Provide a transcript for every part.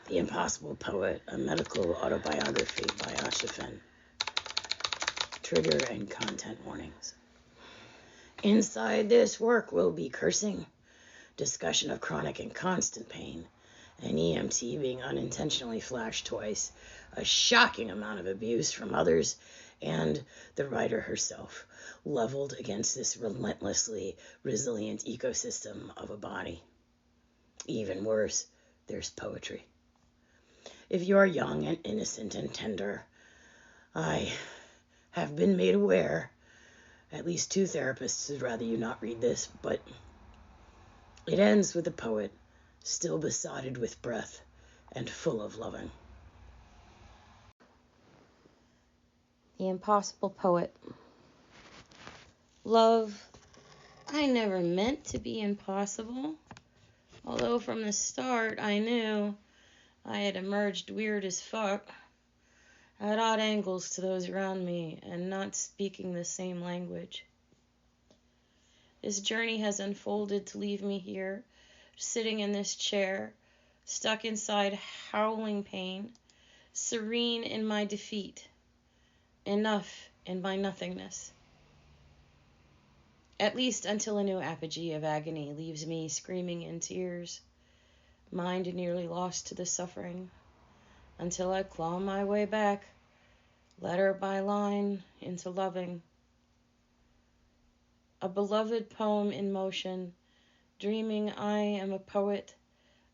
The Impossible Poet, a medical autobiography by Ashifen. Trigger and content warnings. Inside this work will be cursing, discussion of chronic and constant pain, an EMT being unintentionally flashed twice, a shocking amount of abuse from others, and the writer herself, leveled against this relentlessly resilient ecosystem of a body. Even worse, there's poetry. If you are young and innocent and tender, I have been made aware, at least 2 therapists would rather you not read this, but it ends with the poet still besotted with breath and full of loving. The Impossible Poet. Love, I never meant to be impossible, although from the start I knew I had emerged weird as fuck, at odd angles to those around me and not speaking the same language. This journey has unfolded to leave me here, sitting in this chair, stuck inside howling pain, serene in my defeat, enough in my nothingness. At least until a new apogee of agony leaves me screaming in tears, mind nearly lost to the suffering, until I claw my way back, letter by line, into loving. A beloved poem in motion, dreaming I am a poet,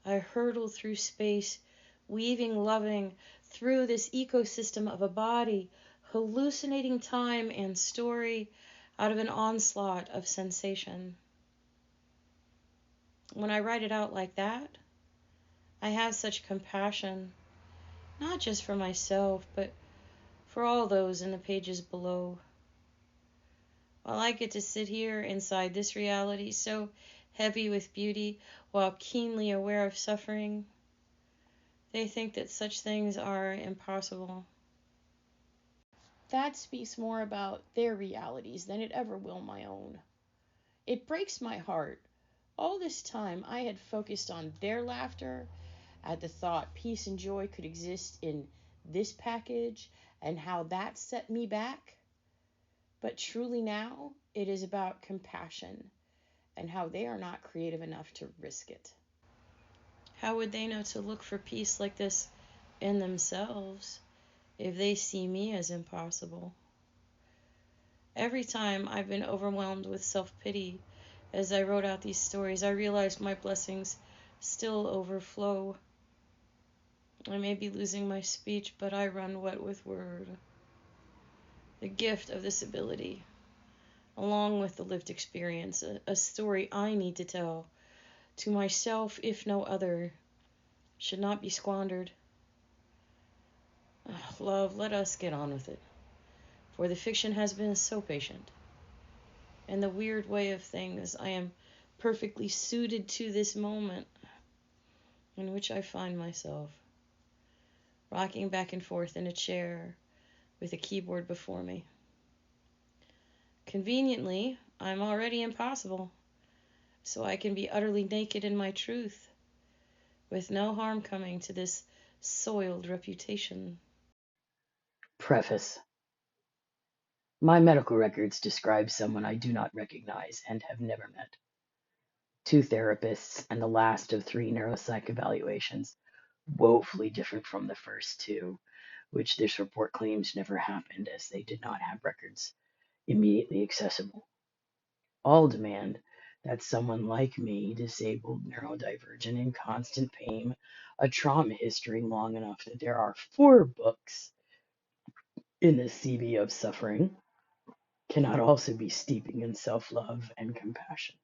I hurtle through space, weaving loving through this ecosystem of a body, hallucinating time and story out of an onslaught of sensation. When I write it out like that, I have such compassion, not just for myself, but for all those in the pages below. While I get to sit here inside this reality so heavy with beauty while keenly aware of suffering, they think that such things are impossible. That speaks more about their realities than it ever will my own. It breaks my heart. All this time I had focused on their laughter, at the thought peace and joy could exist in this package, and how that set me back. But truly now, it is about compassion, and how they are not creative enough to risk it. How would they know to look for peace like this in themselves if they see me as impossible? Every time I've been overwhelmed with self-pity as I wrote out these stories, I realized my blessings still overflow. I may be losing my speech, but I run wet with word. The gift of this ability, along with the lived experience, a story I need to tell to myself, if no other, should not be squandered. Love, let us get on with it, for the fiction has been so patient. In the weird way of things, I am perfectly suited to this moment in which I find myself, rocking back and forth in a chair with a keyboard before me. Conveniently, I'm already impossible, so I can be utterly naked in my truth, with no harm coming to this soiled reputation. Preface. My medical records describe someone I do not recognize and have never met. 2 therapists and the last of 3 neuropsych evaluations, woefully different from the first 2, which this report claims never happened as they did not have records immediately accessible. All demand that someone like me, disabled, neurodivergent, in constant pain, a trauma history long enough that there are 4 books in the CV of suffering, cannot also be steeping in self-love and compassion,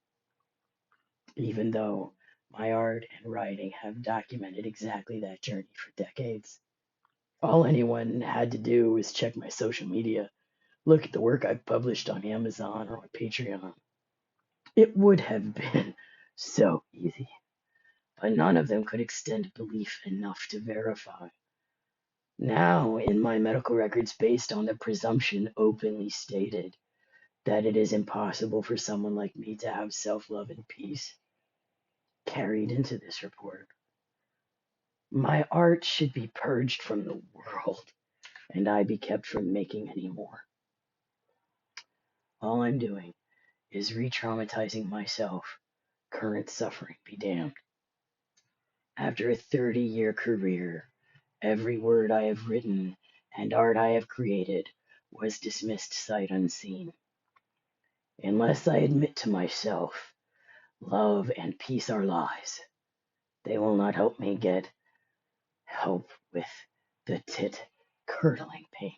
even though my art and writing have documented exactly that journey for decades. All anyone had to do was check my social media, look at the work I've published on Amazon or on Patreon. It would have been so easy, but none of them could extend belief enough to verify. Now, in my medical records, based on the presumption openly stated that it is impossible for someone like me to have self-love and peace carried into this report, My art should be purged from the world, and I be kept from making any more. All I'm doing is re-traumatizing myself. Current suffering be damned. After a 30-year career, every word I have written and art I have created was dismissed sight unseen. Unless I admit to myself, love and peace are lies, they will not help me get help with the tit-curdling pain.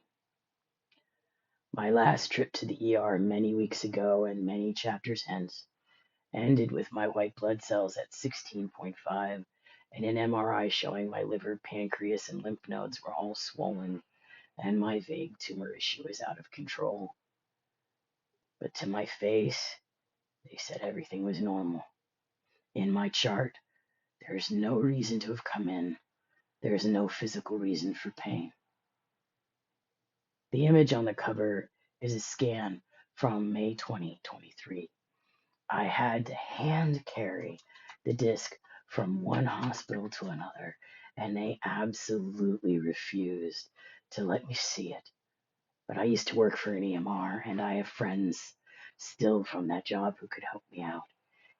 My last trip to the ER many weeks ago and many chapters hence ended with my white blood cells at 16.5 and an MRI showing my liver, pancreas, and lymph nodes were all swollen and my vague tumor issue is out of control. But to my face, they said everything was normal. In my chart, there is no reason to have come in. There is no physical reason for pain. The image on the cover is a scan from May 2023. I had to hand carry the disc from one hospital to another, and they absolutely refused to let me see it. But I used to work for an EMR, and I have friends still from that job who could help me out.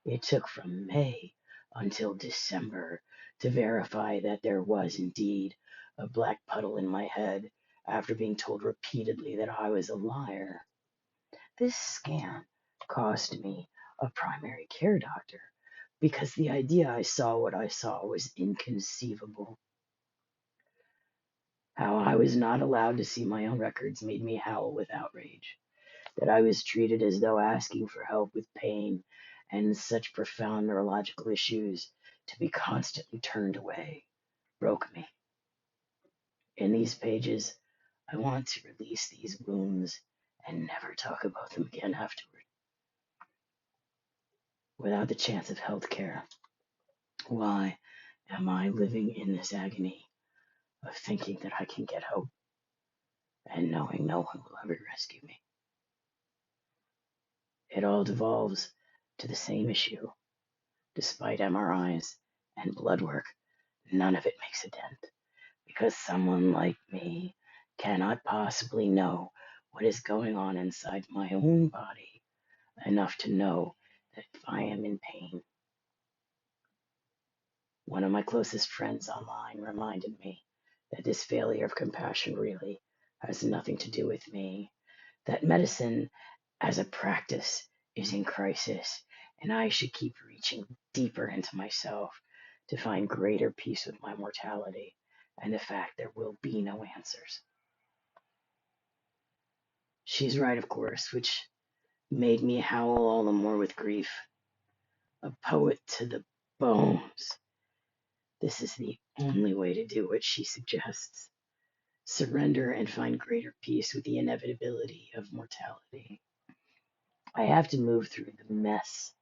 It took from May until December to verify that there was indeed a black puddle in my head after being told repeatedly that I was a liar. This scan cost me a primary care doctor because the idea I saw what I saw was inconceivable. How I was not allowed to see my own records made me howl with outrage. That I was treated as though asking for help with pain and such profound neurological issues to be constantly turned away broke me. In these pages, I want to release these wounds and never talk about them again afterward. Without the chance of health care, why am I living in this agony of thinking that I can get hope and knowing no one will ever rescue me? It all devolves to the same issue. Despite MRIs and blood work, none of it makes a dent because someone like me cannot possibly know what is going on inside my own body enough to know that if I am in pain. One of my closest friends online reminded me that this failure of compassion really has nothing to do with me, that medicine as a practice is in crisis, and I should keep reaching deeper into myself to find greater peace with my mortality and the fact there will be no answers. She's right, of course, which made me howl all the more with grief. A poet to the bones. This is the only way to do what she suggests. Surrender and find greater peace with the inevitability of mortality. I have to move through the mess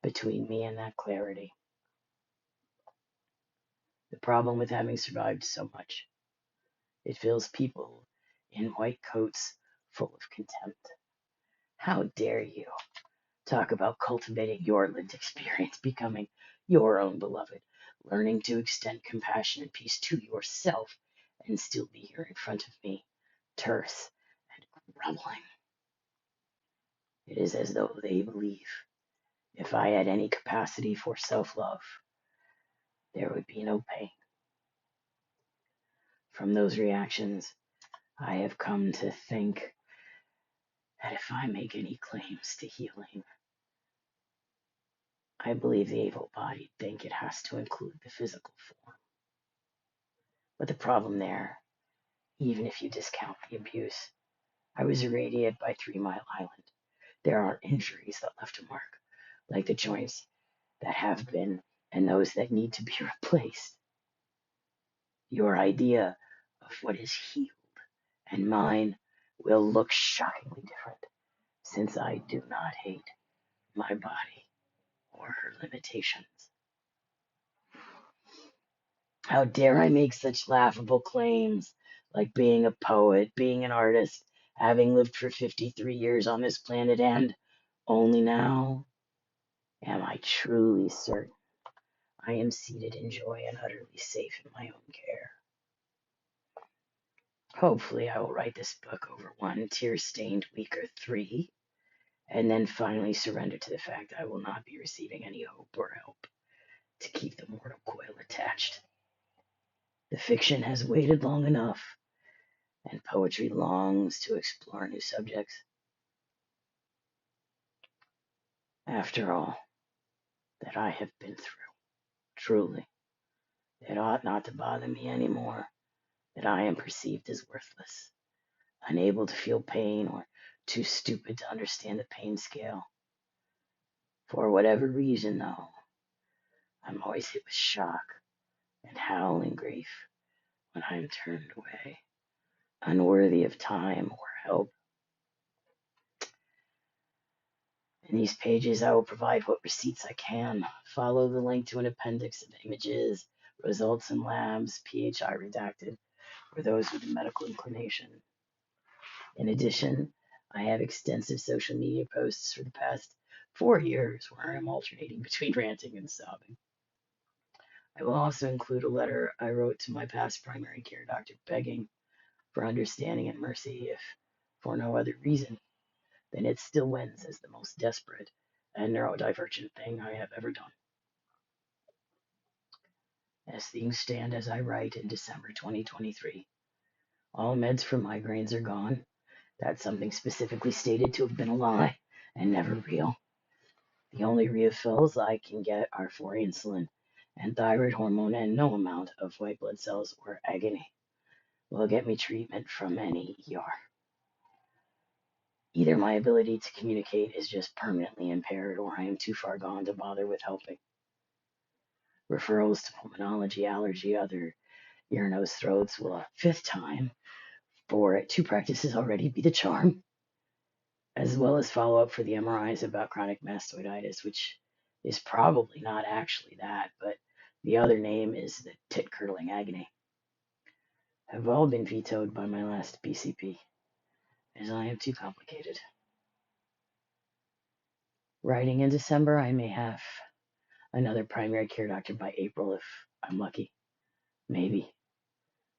between me and that clarity. The problem with having survived so much, it fills people in white coats full of contempt. How dare you talk about cultivating your lived experience, becoming your own beloved, learning to extend compassion and peace to yourself, and still be here in front of me, terse and grumbling. It is as though they believe if I had any capacity for self-love, there would be no pain. From those reactions, I have come to think that if I make any claims to healing, I believe the able-bodied think it has to include the physical form. But the problem there, even if you discount the abuse, I was irradiated by 3 Mile Island. There are injuries that left a mark, like the joints that have been and those that need to be replaced. Your idea of what is healed and mine will look shockingly different, since I do not hate my body or her limitations. How dare I make such laughable claims, like being a poet, being an artist, having lived for 53 years on this planet, and only now am I truly certain I am seated in joy and utterly safe in my own care. Hopefully, I will write this book over one tear-stained week or three, and then finally surrender to the fact I will not be receiving any hope or help to keep the mortal coil attached. The fiction has waited long enough, and poetry longs to explore new subjects. After all that I have been through, truly, it ought not to bother me any more that I am perceived as worthless, unable to feel pain, or too stupid to understand the pain scale. For whatever reason, though, I'm always hit with shock and howling grief when I am turned away, unworthy of time or help. In these pages, I will provide what receipts I can. Follow the link to an appendix of images, results in labs, PHI redacted, for those with a medical inclination. In addition, I have extensive social media posts for the past 4 years where I am alternating between ranting and sobbing. I will also include a letter I wrote to my past primary care doctor begging for understanding and mercy, if for no other reason than it still wins as the most desperate and neurodivergent thing I have ever done. As things stand as I write in December 2023, all meds for migraines are gone. That's something specifically stated to have been a lie and never real. The only refills I can get are for insulin and thyroid hormone, and no amount of white blood cells or agony will get me treatment from any ER. Either my ability to communicate is just permanently impaired, or I am too far gone to bother with helping. Referrals to pulmonology, allergy, other ear, nose, throats will a fifth time for 2 practices already be the charm, as well as follow up for the MRIs about chronic mastoiditis, which is probably not actually that, but the other name is the tit-curdling agony, have all been vetoed by my last PCP, as I am too complicated. Writing in December, I may have another primary care doctor by April if I'm lucky. Maybe.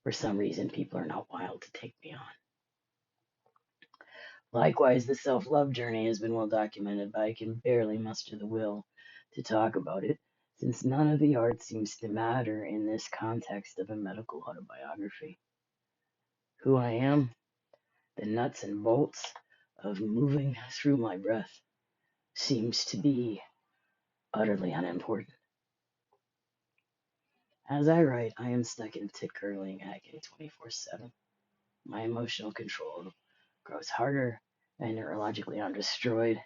For some reason, people are not wild to take me on. Likewise, the self-love journey has been well documented, but I can barely muster the will to talk about it, since none of the art seems to matter in this context of a medical autobiography. Who I am, the nuts and bolts of moving through my breath, seems to be utterly unimportant. As I write, I am stuck in tit-curdling agony 24/7. My emotional control grows harder, and neurologically I'm destroyed.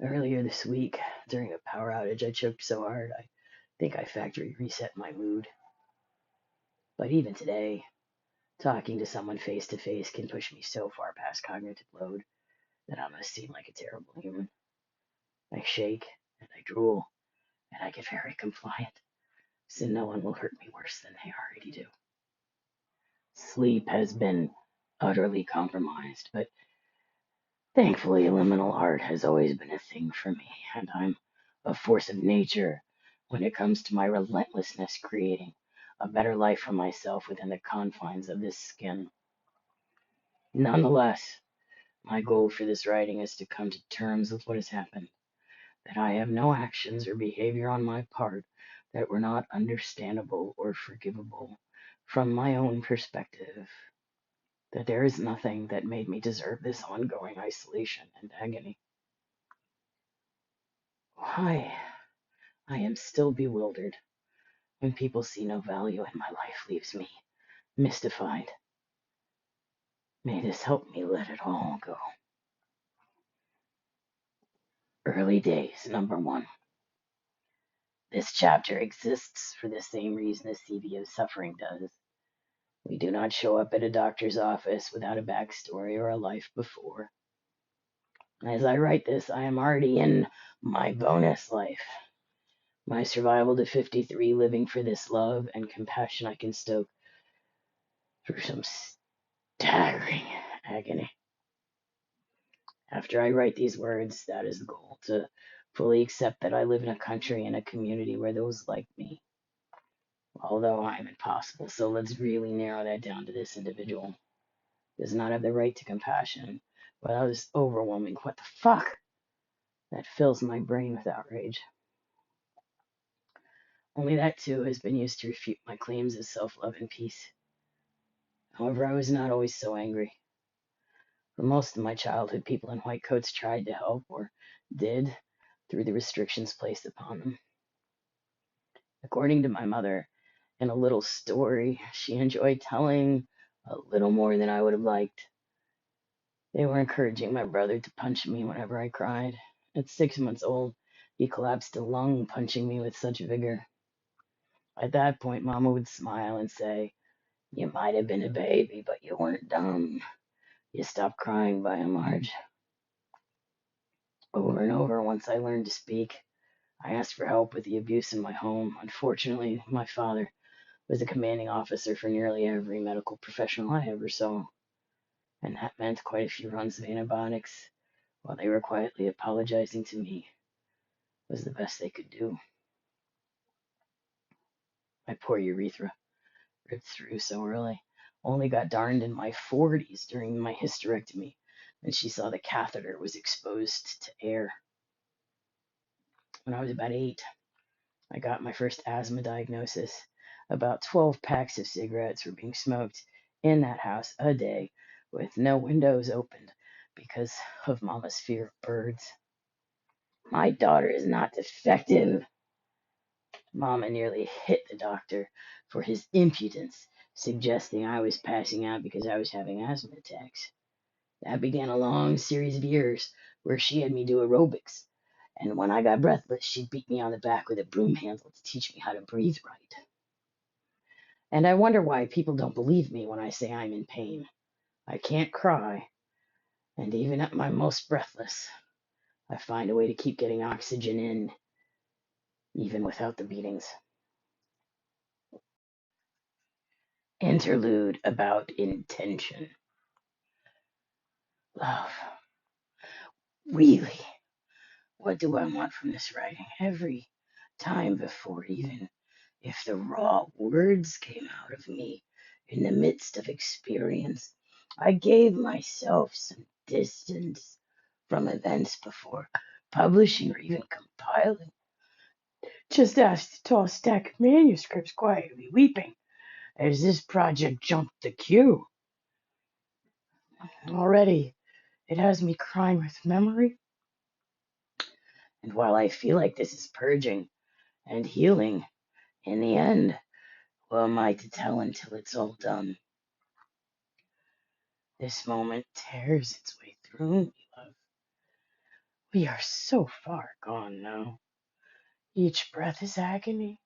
Earlier this week, during a power outage, I choked so hard I think I factory reset my mood. But even today, talking to someone face to face can push me so far past cognitive load that I must seem like a terrible human. I shake and I drool and I get very compliant, so no one will hurt me worse than they already do. Sleep has been utterly compromised, but thankfully liminal art has always been a thing for me, and I'm a force of nature when it comes to my relentlessness creating a better life for myself within the confines of this skin. Nonetheless, my goal for this writing is to come to terms with what has happened, that I have no actions or behavior on my part that were not understandable or forgivable from my own perspective, that there is nothing that made me deserve this ongoing isolation and agony. Why, I am still bewildered when people see no value in my life leaves me mystified. May this help me let it all go. Early days, number 1. This chapter exists for the same reason a CV of suffering does. We do not show up at a doctor's office without a backstory or a life before. As I write this, I am already in my bonus life. My survival to 53, living for this love and compassion I can stoke through some staggering agony. After I write these words, that is the goal, to fully accept that I live in a country and a community where those like me, although I'm impossible. So let's really narrow that down to this individual. Does not have the right to compassion without this overwhelming what the fuck that fills my brain with outrage. Only that too has been used to refute my claims of self-love and peace. However, I was not always so angry. For most of my childhood, people in white coats tried to help, or did, through the restrictions placed upon them. According to my mother, in a little story she enjoyed telling a little more than I would have liked, they were encouraging my brother to punch me whenever I cried. At 6 months old, he collapsed a lung, punching me with such vigor. At that point, Mama would smile and say, "You might have been a baby, but you weren't dumb. You stopped crying by and large." Over and over, once I learned to speak, I asked for help with the abuse in my home. Unfortunately, my father was a commanding officer for nearly every medical professional I ever saw, and that meant quite a few runs of antibiotics while they were quietly apologizing to me was the best they could do. My poor urethra, ripped through so early, only got darned in my 40s during my hysterectomy when she saw the catheter was exposed to air. When I was about 8, I got my first asthma diagnosis. About 12 packs of cigarettes were being smoked in that house a day with no windows opened because of Mama's fear of birds. "My daughter is not defective." Mama nearly hit the doctor for his impudence, suggesting I was passing out because I was having asthma attacks. That began a long series of years where she had me do aerobics, and when I got breathless, she'd beat me on the back with a broom handle to teach me how to breathe right. And I wonder why people don't believe me when I say I'm in pain. I can't cry, and even at my most breathless, I find a way to keep getting oxygen in, even without the beatings. Interlude about intention. Love. Really? What do I want from this writing? Every time before, even if the raw words came out of me in the midst of experience, I gave myself some distance from events before publishing or even compiling. Just asked a tall stack of manuscripts quietly weeping as this project jumped the queue. Already, it has me crying with memory. And while I feel like this is purging and healing, in the end, who am I to tell until it's all done? This moment tears its way through me, love. We are so far gone now. Each breath is agony.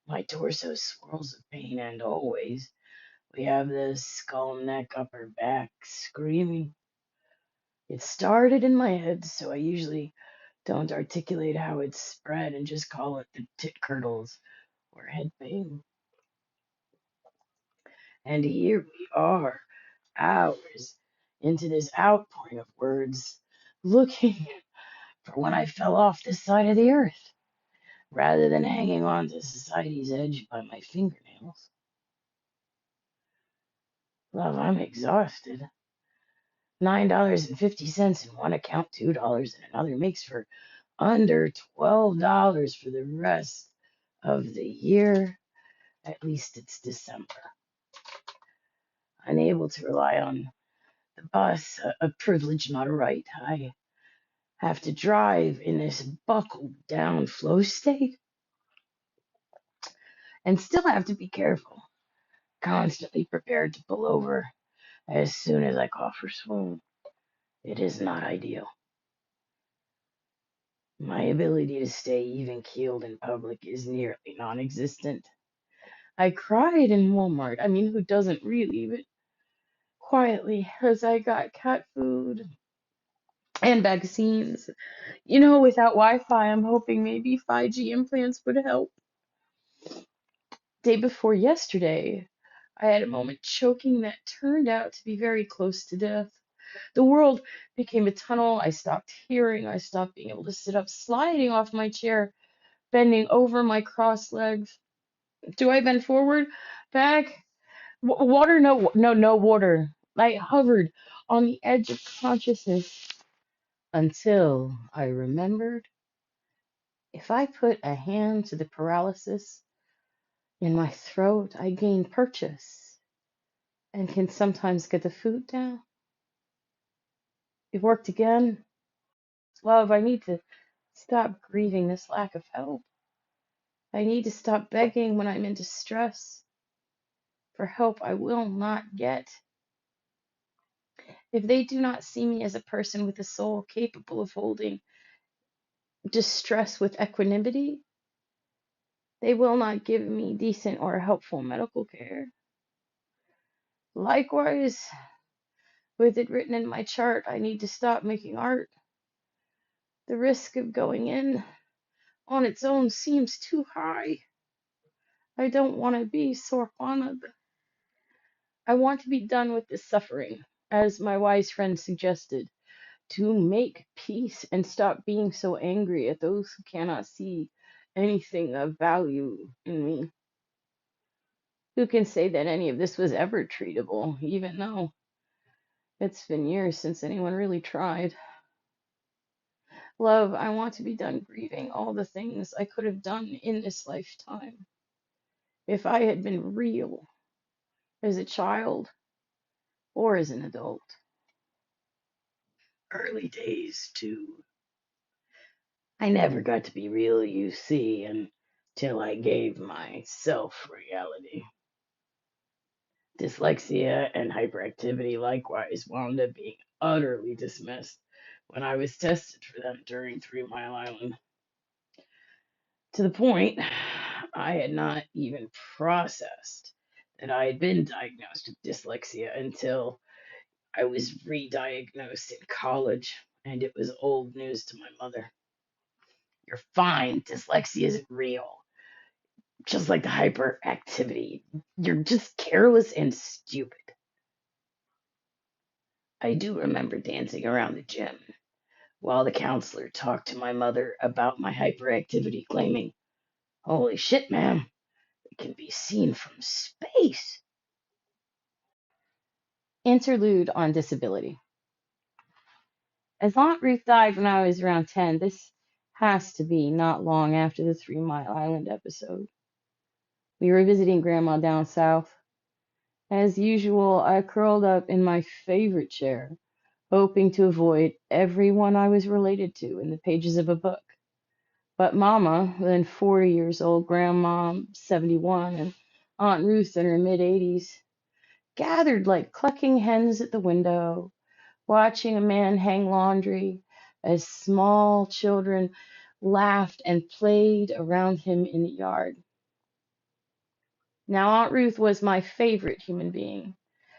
My torso swirls with pain, and always we have this skull, neck, upper back screaming. It started in my head, so I usually don't articulate how it's spread and just call it the tit curdles or head pain. And here we are, hours into this outpouring of words, looking for when I fell off this side of the earth, rather than hanging on to society's edge by my fingernails. Love, I'm exhausted. $9.50 in one account, $2 in another makes for under $12 for the rest of the year. At least it's December. Unable to rely on the bus, a privilege, not a right. I have to drive in this buckled down flow state and still have to be careful, constantly prepared to pull over as soon as I cough or swoon. It is not ideal. My ability to stay even keeled in public is nearly non existent. I cried in Walmart. I mean, who doesn't really? But quietly, as I got cat food and vaccines. Without Wi Fi, I'm hoping maybe 5G implants would help. Day before yesterday, I had a moment choking that turned out to be very close to death. The world became a tunnel. I stopped hearing. I stopped being able to sit up, sliding off my chair, bending over my crossed legs. Do I bend forward? Back? Water? No, no, no water. I hovered on the edge of consciousness until I remembered if I put a hand to the paralysis in my throat, I gain purchase and can sometimes get the food down. It worked again. Love, I need to stop grieving this lack of help. I need to stop begging when I'm in distress for help I will not get. If they do not see me as a person with a soul capable of holding distress with equanimity, they will not give me decent or helpful medical care. Likewise, with it written in my chart, I need to stop making art. The risk of going in on its own seems too high. I don't want to be Sorquana. I want to be done with this suffering, as my wise friend suggested, to make peace and stop being so angry at those who cannot see anything of value in me. Who can say that any of this was ever treatable, even though it's been years since anyone really tried? Love, I want to be done grieving all the things I could have done in this lifetime. If I had been real as a child or as an adult. Early days, too. I never got to be real, you see, until I gave myself reality. Dyslexia and hyperactivity likewise wound up being utterly dismissed when I was tested for them during 3 Mile Island. To the point, I had not even processed that I had been diagnosed with dyslexia until I was re-diagnosed in college, and it was old news to my mother. You're fine. Dyslexia isn't real. Just like the hyperactivity. You're just careless and stupid. I do remember dancing around the gym while the counselor talked to my mother about my hyperactivity, claiming, "Holy shit, ma'am, it can be seen from space." Interlude on disability. As Aunt Ruth died when I was around 10, this has to be not long after the 3 Mile Island episode. We were visiting Grandma down south. As usual, I curled up in my favorite chair, hoping to avoid everyone I was related to in the pages of a book. But Mama, then 40 years old, Grandma, 71, and Aunt Ruth in her mid-80s, gathered like clucking hens at the window, watching a man hang laundry as small children laughed and played around him in the yard. Now, Aunt Ruth was my favorite human being.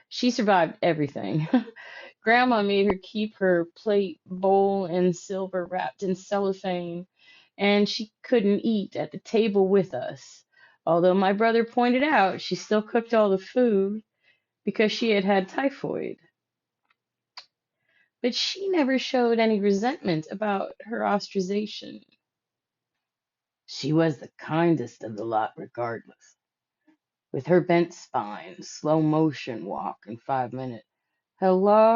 She survived everything. Grandma made her keep her plate, bowl, and silver wrapped in cellophane, and she couldn't eat at the table with us. Although my brother pointed out she still cooked all the food because she had had typhoid. But she never showed any resentment about her ostracization. She was the kindest of the lot regardless. With her bent spine, slow motion walk in 5 minutes. Hello?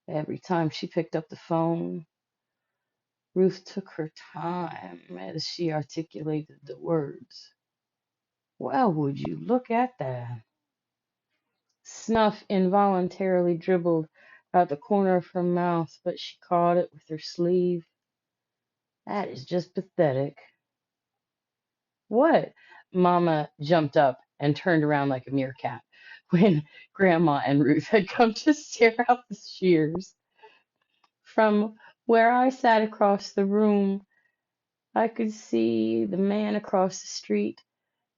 Every time she picked up the phone, Ruth took her time as she articulated the words. Well, would you look at that? Snuff involuntarily dribbled out the corner of her mouth, but she caught it with her sleeve. That is just pathetic. What? Mama jumped up and turned around like a meerkat when Grandma and Ruth had come to stare out the shears. From where I sat across the room, I could see the man across the street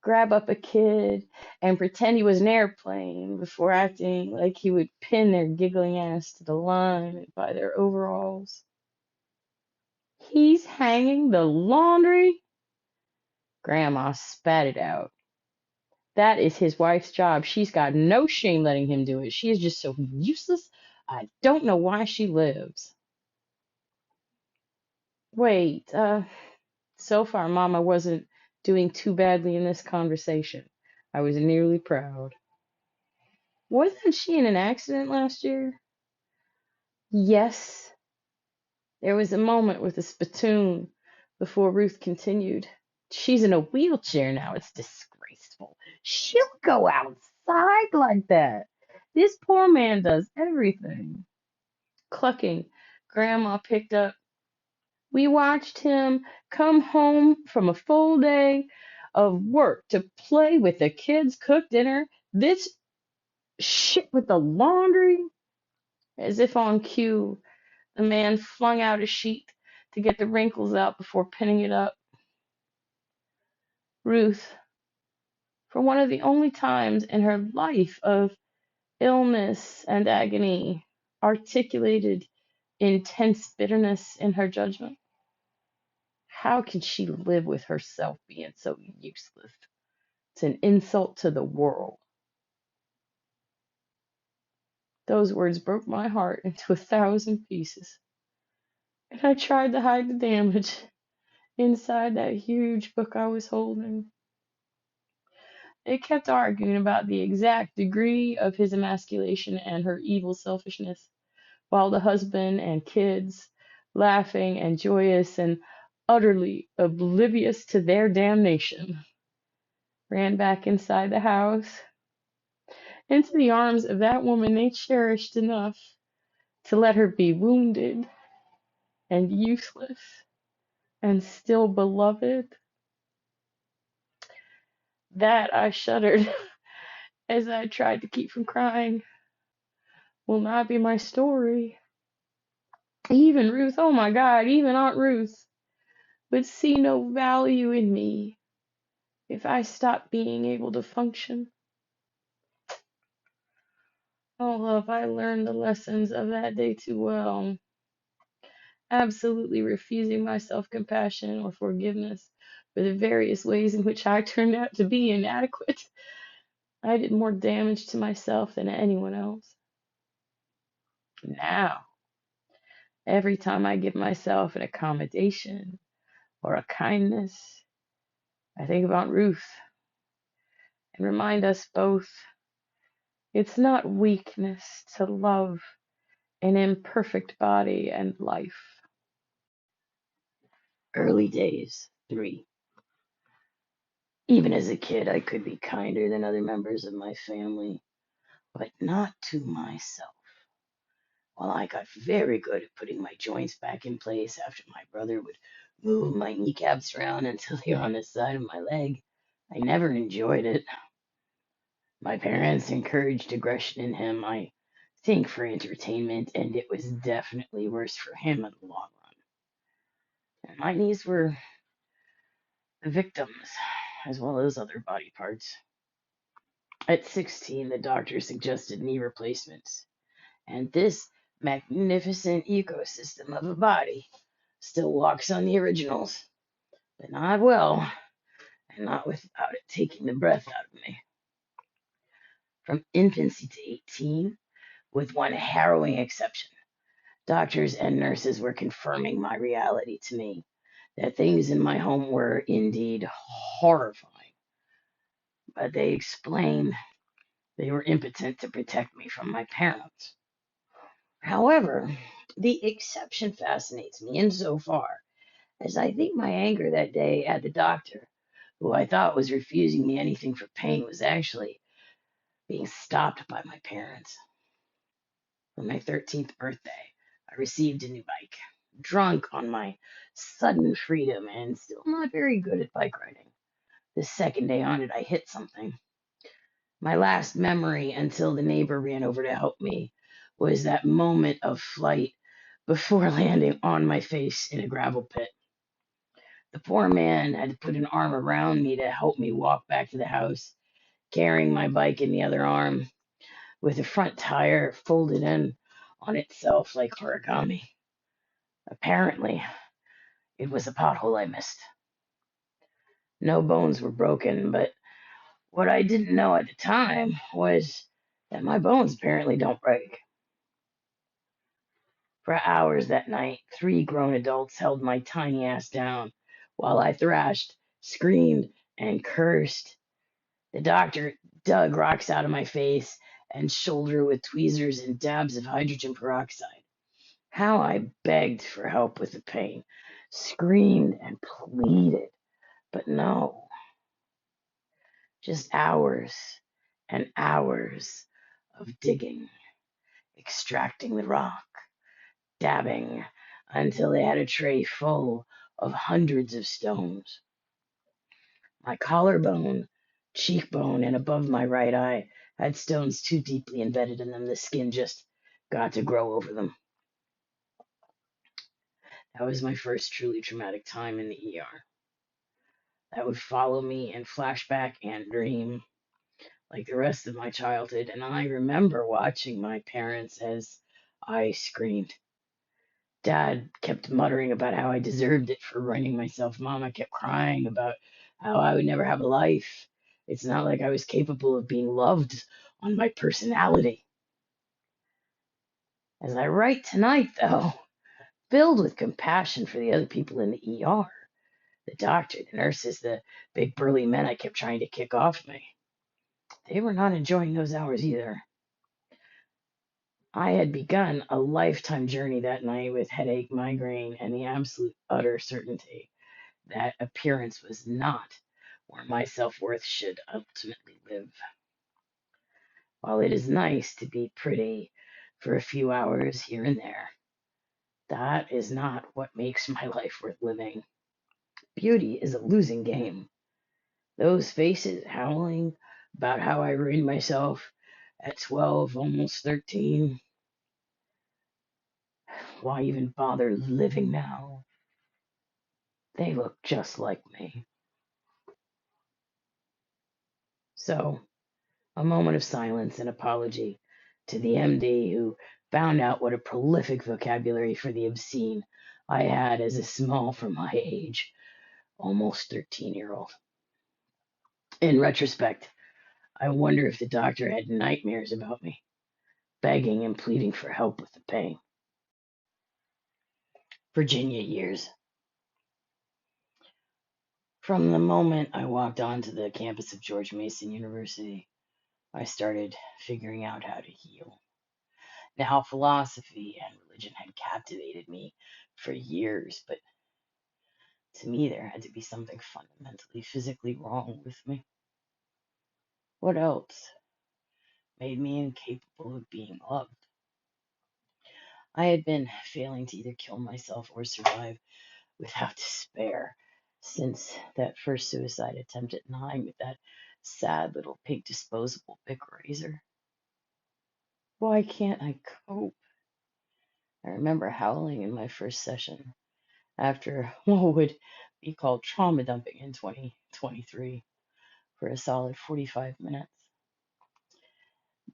grab up a kid and pretend he was an airplane before acting like he would pin their giggling ass to the line by their overalls. He's hanging the laundry? Grandma spat it out. That is his wife's job. She's got no shame letting him do it. She is just so useless. I don't know why she lives. Wait, so far, Mama wasn't doing too badly in this conversation. I was nearly proud. Wasn't she in an accident last year? Yes. There was a moment with a spittoon before Ruth continued. She's in a wheelchair now. It's disgraceful. She'll go outside like that. This poor man does everything. Clucking, Grandma picked up. We watched him come home from a full day of work to play with the kids, cook dinner. This shit with the laundry. As if on cue, the man flung out a sheet to get the wrinkles out before pinning it up. Ruth, for one of the only times in her life of illness and agony, articulated intense bitterness in her judgment. How can she live with herself being so useless? It's an insult to the world. Those words broke my heart into 1,000 pieces, and I tried to hide the damage inside that huge book I was holding. They kept arguing about the exact degree of his emasculation and her evil selfishness, while the husband and kids, laughing and joyous and utterly oblivious to their damnation, ran back inside the house, into the arms of that woman they cherished enough to let her be wounded and useless and still beloved. That, I shuddered as I tried to keep from crying, will not be my story. Even Ruth, oh my God, even Aunt Ruth would see no value in me if I stopped being able to function. Oh, love, I learned the lessons of that day too well. Absolutely refusing my self-compassion or forgiveness for the various ways in which I turned out to be inadequate. I did more damage to myself than anyone else. Now, every time I give myself an accommodation or a kindness, I think about Ruth and remind us both it's not weakness to love an imperfect body and life. Early days, 3. Even as a kid, I could be kinder than other members of my family, but not to myself. While I got very good at putting my joints back in place after my brother would move my kneecaps around until they were on the side of my leg, I never enjoyed it. My parents encouraged aggression in him, I think for entertainment, and it was definitely worse for him in the long run. And my knees were the victims, as well as other body parts. At 16, the doctor suggested knee replacements, and this magnificent ecosystem of a body still walks on the originals, but not well, and not without it taking the breath out of me. From infancy to 18, with one harrowing exception, doctors and nurses were confirming my reality to me, that things in my home were indeed horrifying, but they explained they were impotent to protect me from my parents. However, the exception fascinates me insofar as I think my anger that day at the doctor, who I thought was refusing me anything for pain, was actually being stopped by my parents. For my 13th birthday, I received a new bike, drunk on my sudden freedom and still not very good at bike riding. The second day on it, I hit something. My last memory until the neighbor ran over to help me was that moment of flight before landing on my face in a gravel pit. The poor man had to put an arm around me to help me walk back to the house, carrying my bike in the other arm, with the front tire folded in on itself like origami. Apparently, it was a pothole I missed. No bones were broken, but What I didn't know at the time was that my bones apparently don't break. For hours that night, 3 grown adults held my tiny ass down while I thrashed, screamed, and cursed. The doctor dug rocks out of my face and shoulder with tweezers and dabs of hydrogen peroxide. How I begged for help with the pain, screamed and pleaded, but no, just hours and hours of digging, extracting the rock, dabbing until they had a tray full of hundreds of stones. My collarbone, cheekbone, and above my right eye had stones too deeply embedded in them. The skin just got to grow over them. That was my first truly traumatic time in the ER. That would follow me in flashback and dream like the rest of my childhood. And I remember watching my parents as I screamed. Dad kept muttering about how I deserved it for running myself. Mama kept crying about how I would never have a life. It's not like I was capable of being loved on my personality. As I write tonight, though, filled with compassion for the other people in the ER, the doctor, the nurses, the big burly men I kept trying to kick off me. They were not enjoying those hours either. I had begun a lifetime journey that night with headache, migraine, and the absolute utter certainty that appearance was not where my self worth should ultimately live. While it is nice to be pretty for a few hours here and there, that is not what makes my life worth living. Beauty is a losing game. Those faces howling about how I ruined myself at 12, almost 13. Why even bother living now? They look just like me. So, a moment of silence and apology to the MD who found out what a prolific vocabulary for the obscene I had as a small for my age, almost 13-year-old. In retrospect, I wonder if the doctor had nightmares about me, begging and pleading for help with the pain. Virginia years. From the moment I walked onto the campus of George Mason University, I started figuring out how to heal. Now, philosophy and religion had captivated me for years, but to me, there had to be something fundamentally physically wrong with me. What else made me incapable of being loved? I had been failing to either kill myself or survive without despair since that first suicide attempt at 9 with that sad little pink disposable Bic razor. Why can't I cope? I remember howling in my first session after what would be called trauma dumping in 2023 for a solid 45 minutes.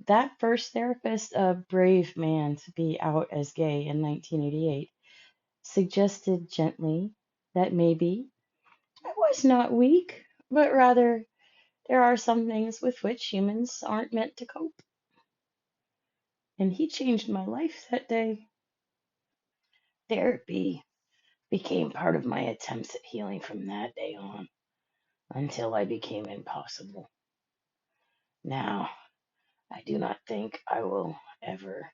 That first therapist, a brave man to be out as gay in 1988, suggested gently that maybe I was not weak, but rather there are some things with which humans aren't meant to cope. And he changed my life that day. Therapy became part of my attempts at healing from that day on until I became impossible. Now, I do not think I will ever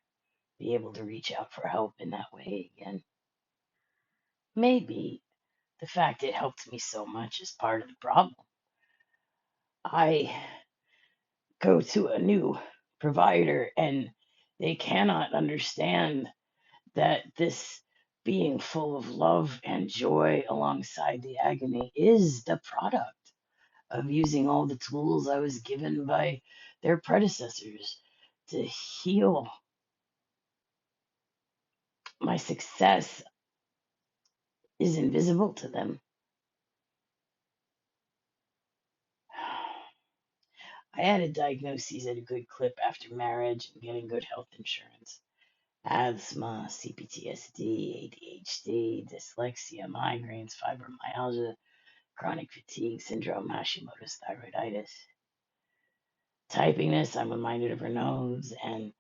be able to reach out for help in that way again. Maybe the fact it helped me so much is part of the problem. I go to a new provider and they cannot understand that this being full of love and joy alongside the agony is the product of using all the tools I was given by their predecessors to heal. My success is invisible to them. I had a diagnosis at a good clip after marriage and getting good health insurance. Asthma, CPTSD, ADHD, dyslexia, migraines, fibromyalgia, chronic fatigue syndrome, Hashimoto's thyroiditis. Typing this, I'm reminded of her nose and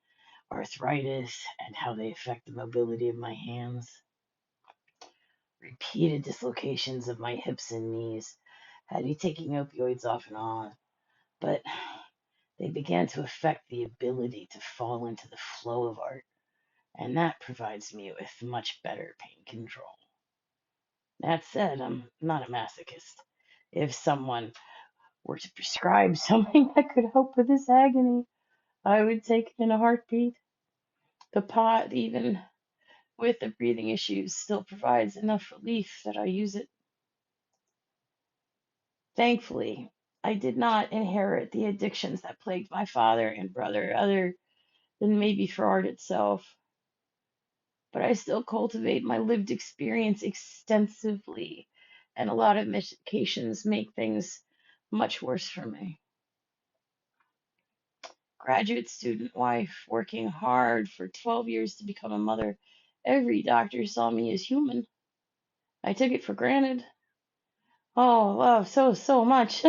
arthritis and how they affect the mobility of my hands. Repeated dislocations of my hips and knees had me taking opioids off and on, but they began to affect the ability to fall into the flow of art, and that provides me with much better pain control. That said, I'm not a masochist. If someone were to prescribe something that could help with this agony, I would take it in a heartbeat. The pot, even with the breathing issues, still provides enough relief that I use it. Thankfully, I did not inherit the addictions that plagued my father and brother, other than maybe for art itself. But I still cultivate my lived experience extensively, and a lot of medications make things much worse for me. Graduate student wife, working hard for 12 years to become a mother. Every doctor saw me as human. I took it for granted. Oh, wow, so much.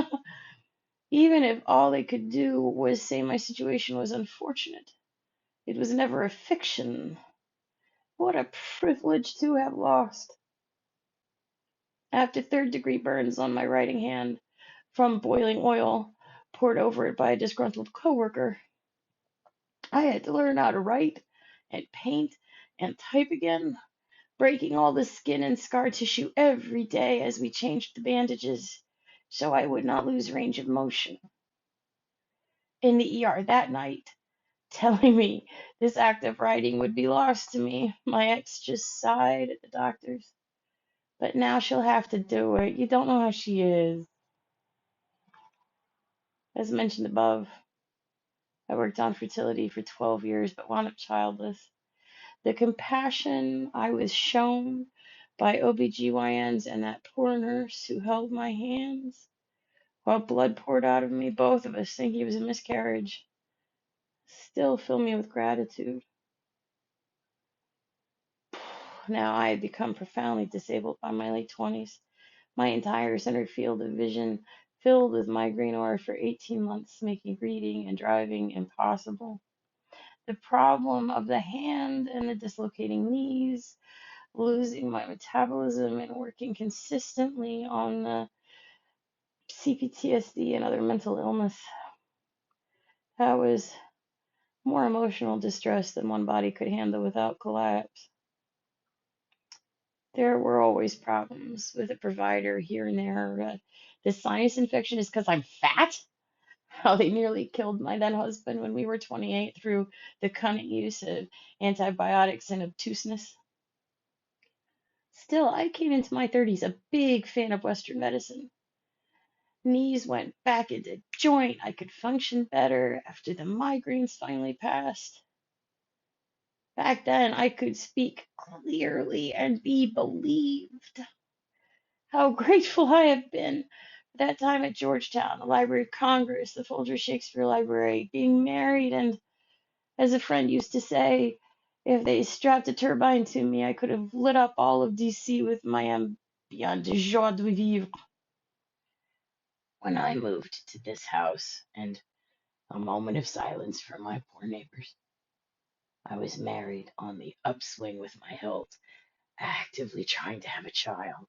Even if all they could do was say my situation was unfortunate, it was never a fiction. What a privilege to have lost. After third-degree burns on my writing hand from boiling oil poured over it by a disgruntled coworker, I had to learn how to write and paint and type again, breaking all the skin and scar tissue every day as we changed the bandages so I would not lose range of motion. In the ER that night, telling me this act of writing would be lost to me, my ex just sighed at the doctors. But now she'll have to do it. You don't know how she is. As mentioned above, I worked on fertility for 12 years but wound up childless. The compassion I was shown by OBGYNs and that poor nurse who held my hands while blood poured out of me, both of us thinking it was a miscarriage, still fill me with gratitude. Now I had become profoundly disabled by my late 20s. My entire centered field of vision filled with migraine aura for 18 months, making reading and driving impossible. The problem of the hand and the dislocating knees, losing my metabolism and working consistently on the CPTSD and other mental illness. That was more emotional distress than one body could handle without collapse. There were always problems with a provider here and there. The sinus infection is because I'm fat. How they nearly killed my then husband when we were 28 through the cunning use of antibiotics and obtuseness. Still, I came into my 30s a big fan of Western medicine. Knees went back into joint. I could function better after the migraines finally passed. Back then, I could speak clearly and be believed. How grateful I have been for that time at Georgetown, the Library of Congress, the Folger Shakespeare Library, being married, and, as a friend used to say, if they strapped a turbine to me, I could have lit up all of DC with my ambient joie de vivre. When I moved to this house, and a moment of silence for my poor neighbors, I was married on the upswing with my health, actively trying to have a child,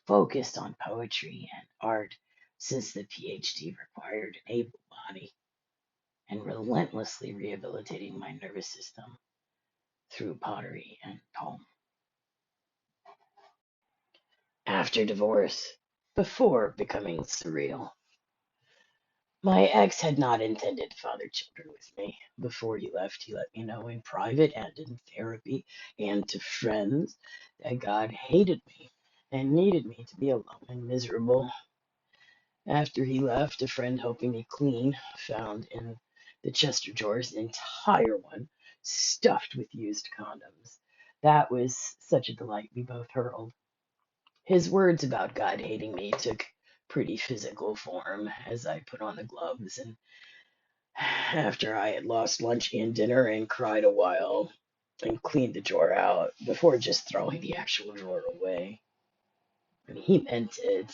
focused on poetry and art since the PhD required an able body, and relentlessly rehabilitating my nervous system through pottery and poem. After divorce, before becoming surreal, my ex had not intended to father children with me. Before he left, he let me know in private and in therapy and to friends that God hated me and needed me to be alone and miserable. After he left, a friend helping me clean found in the Chester drawers an entire one stuffed with used condoms. That was such a delight we both hurled. His words about God hating me took pretty physical form as I put on the gloves and after I had lost lunch and dinner and cried a while and cleaned the drawer out before just throwing the actual drawer away. I mean, he meant it.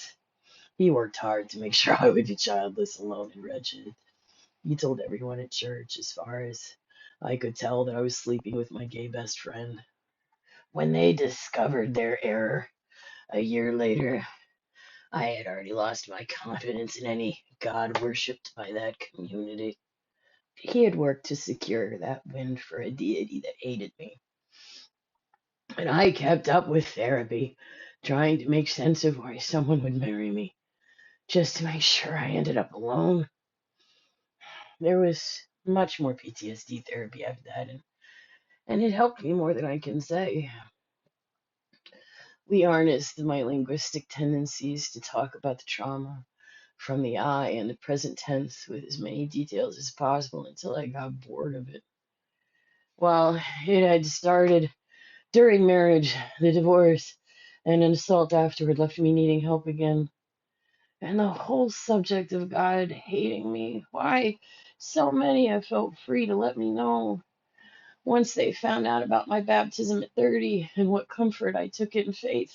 He worked hard to make sure I would be childless, alone, and wretched. He told everyone at church, as far as I could tell, that I was sleeping with my gay best friend. When they discovered their error a year later, I had already lost my confidence in any God worshipped by that community. He had worked to secure that win for a deity that hated me. And I kept up with therapy, trying to make sense of why someone would marry me, just to make sure I ended up alone. There was much more PTSD therapy after that, and it helped me more than I can say. We harnessed my linguistic tendencies to talk about the trauma from the I and the present tense with as many details as possible until I got bored of it. Well, it had started during marriage, the divorce, and an assault afterward left me needing help again. And the whole subject of God hating me. Why so many have felt free to let me know once they found out about my baptism at 30 and what comfort I took in faith.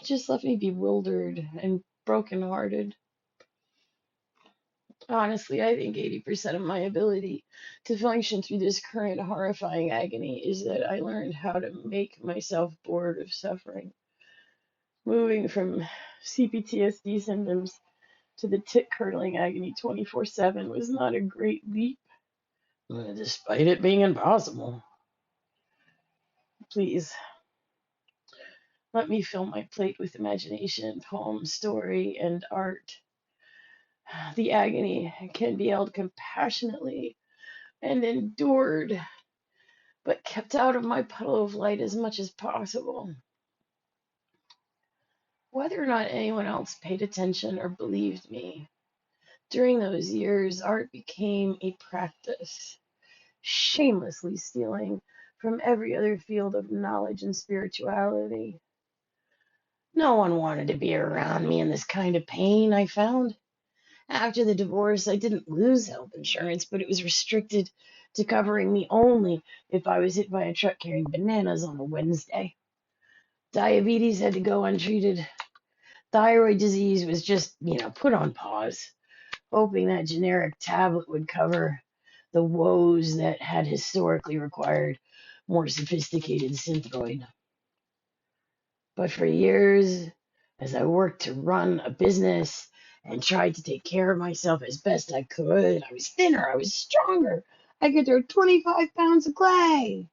Just left me bewildered and brokenhearted. Honestly, I think 80% of my ability to function through this current horrifying agony is that I learned how to make myself bored of suffering. Moving from CPTSD symptoms to the tit curdling agony 24/7 was not a great leap, despite it being impossible. Please, let me fill my plate with imagination, poem, story, and art. The agony can be held compassionately and endured, but kept out of my puddle of light as much as possible. Whether or not anyone else paid attention or believed me, during those years, art became a practice, shamelessly stealing from every other field of knowledge and spirituality. No one wanted to be around me in this kind of pain, I found. After the divorce, I didn't lose health insurance, but it was restricted to covering me only if I was hit by a truck carrying bananas on a Wednesday. Diabetes had to go untreated. Thyroid disease was just, put on pause, hoping that generic tablet would cover the woes that had historically required more sophisticated synthroid. But for years, as I worked to run a business and tried to take care of myself as best I could, I was thinner, I was stronger. I could throw 25 pounds of clay.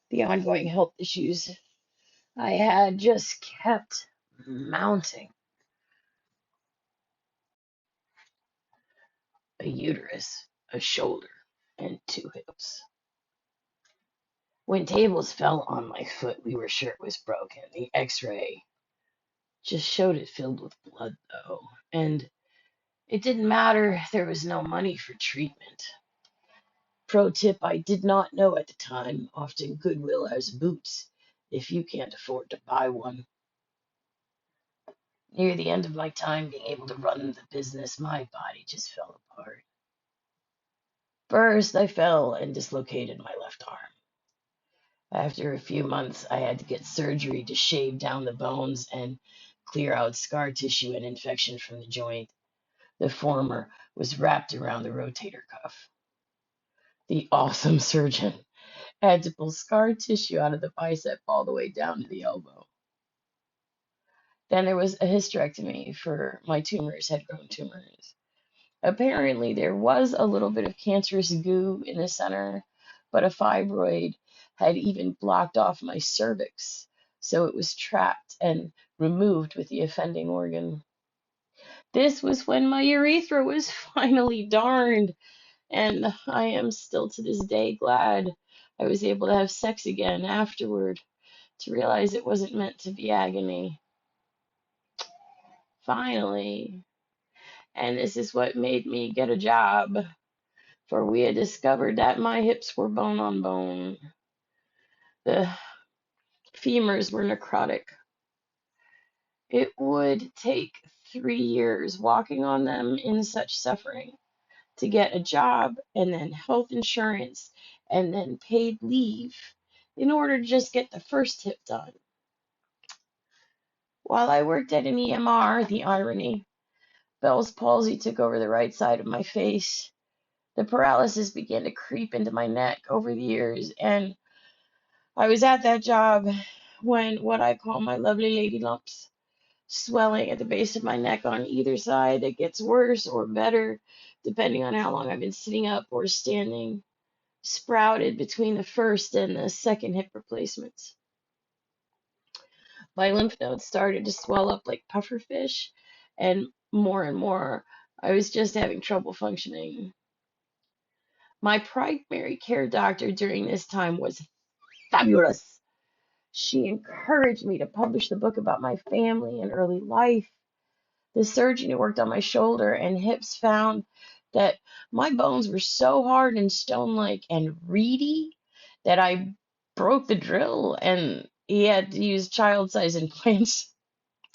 The ongoing health issues I had just kept mounting. A uterus, a shoulder, and 2 hips. When tables fell on my foot, we were sure it was broken. The x-ray just showed it filled with blood, though. And it didn't matter, there was no money for treatment. Pro tip I did not know at the time, often Goodwill has boots if you can't afford to buy one. Near the end of my time being able to run the business, my body just fell apart. First, I fell and dislocated my left arm. After a few months, I had to get surgery to shave down the bones and clear out scar tissue and infection from the joint. The former was wrapped around the rotator cuff. The awesome surgeon had to pull scar tissue out of the bicep all the way down to the elbow. Then there was a hysterectomy for my tumors, had grown tumors. Apparently, there was a little bit of cancerous goo in the center, but a fibroid had even blocked off my cervix, so it was trapped and removed with the offending organ. This was when my urethra was finally darned, and I am still to this day glad I was able to have sex again afterward to realize it wasn't meant to be agony. Finally, and this is what made me get a job, for we had discovered that my hips were bone on bone. The femurs were necrotic. It would take 3 years walking on them in such suffering to get a job and then health insurance and then paid leave in order to just get the first hip done. While I worked at an EMR, the irony, Bell's palsy took over the right side of my face. The paralysis began to creep into my neck over the years, and I was at that job when what I call my lovely lady lumps, swelling at the base of my neck on either side that gets worse or better depending on how long I've been sitting up or standing, sprouted between the first and the second hip replacements. My lymph nodes started to swell up like pufferfish, and more, I was just having trouble functioning. My primary care doctor during this time was fabulous. She encouraged me to publish the book about my family and early life. The surgeon who worked on my shoulder and hips found that my bones were so hard and stone-like and reedy that I broke the drill and he had to use child-size implants.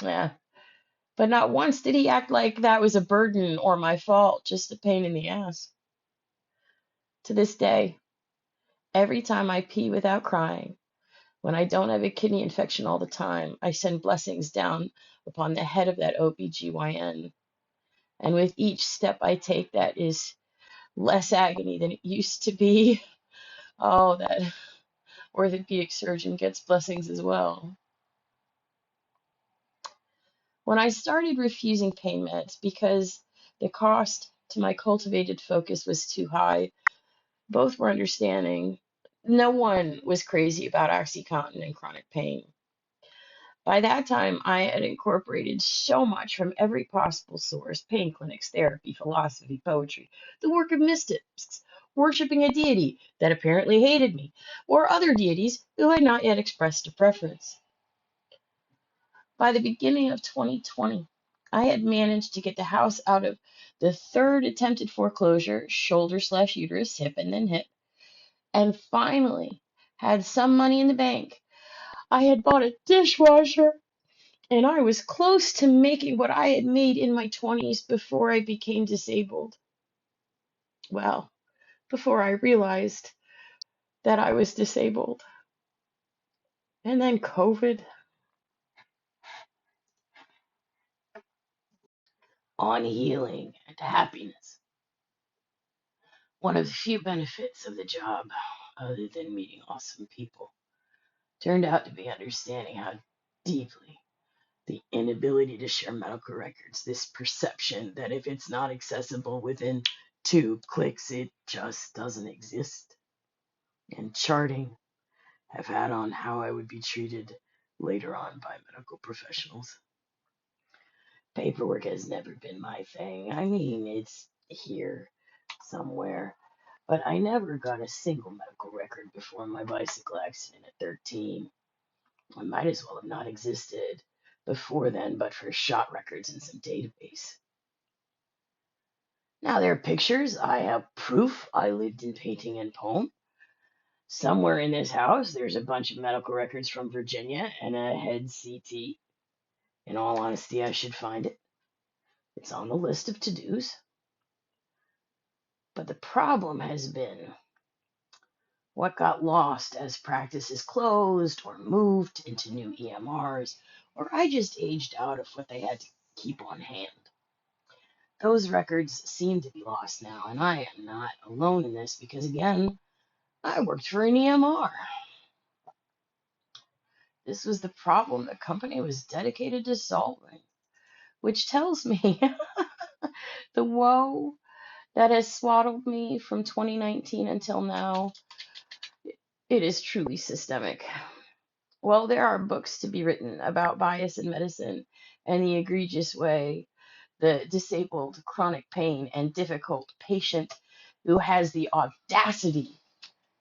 Yeah. But not once did he act like that was a burden or my fault, just a pain in the ass. To this day, every time I pee without crying, when I don't have a kidney infection all the time, I send blessings down upon the head of that OBGYN. And with each step I take that is less agony than it used to be, oh, that orthopedic surgeon gets blessings as well. When I started refusing pain meds because the cost to my cultivated focus was too high, both were understanding. No one was crazy about OxyContin and chronic pain. By that time, I had incorporated so much from every possible source: pain clinics, therapy, philosophy, poetry, the work of mystics, worshiping a deity that apparently hated me, or other deities who had not yet expressed a preference. By the beginning of 2020, I had managed to get the house out of the third attempted foreclosure, shoulder/uterus, hip, and then hip, and finally had some money in the bank. I had bought a dishwasher, and I was close to making what I had made in my 20s before I became disabled. Well, before I realized that I was disabled. And then COVID. On healing and happiness. One of the few benefits of the job, other than meeting awesome people, turned out to be understanding how deeply the inability to share medical records, this perception that if it's not accessible within 2 clicks, it just doesn't exist, and charting have had on how I would be treated later on by medical professionals. Paperwork has never been my thing. I mean, it's here somewhere, but I never got a single medical record before my bicycle accident at 13. I might as well have not existed before then, but for shot records in some database. Now there are pictures. I have proof I lived in painting and poem. Somewhere in this house, there's a bunch of medical records from Virginia and a head CT. In all honesty, I should find it. It's on the list of to-dos. But the problem has been what got lost as practices closed or moved into new EMRs, or I just aged out of what they had to keep on hand. Those records seem to be lost now, and I am not alone in this because, again, I worked for an EMR. This was the problem the company was dedicated to solving, which tells me the woe that has swaddled me from 2019 until now, it is truly systemic. Well, there are books to be written about bias in medicine and the egregious way the disabled, chronic pain, and difficult patient who has the audacity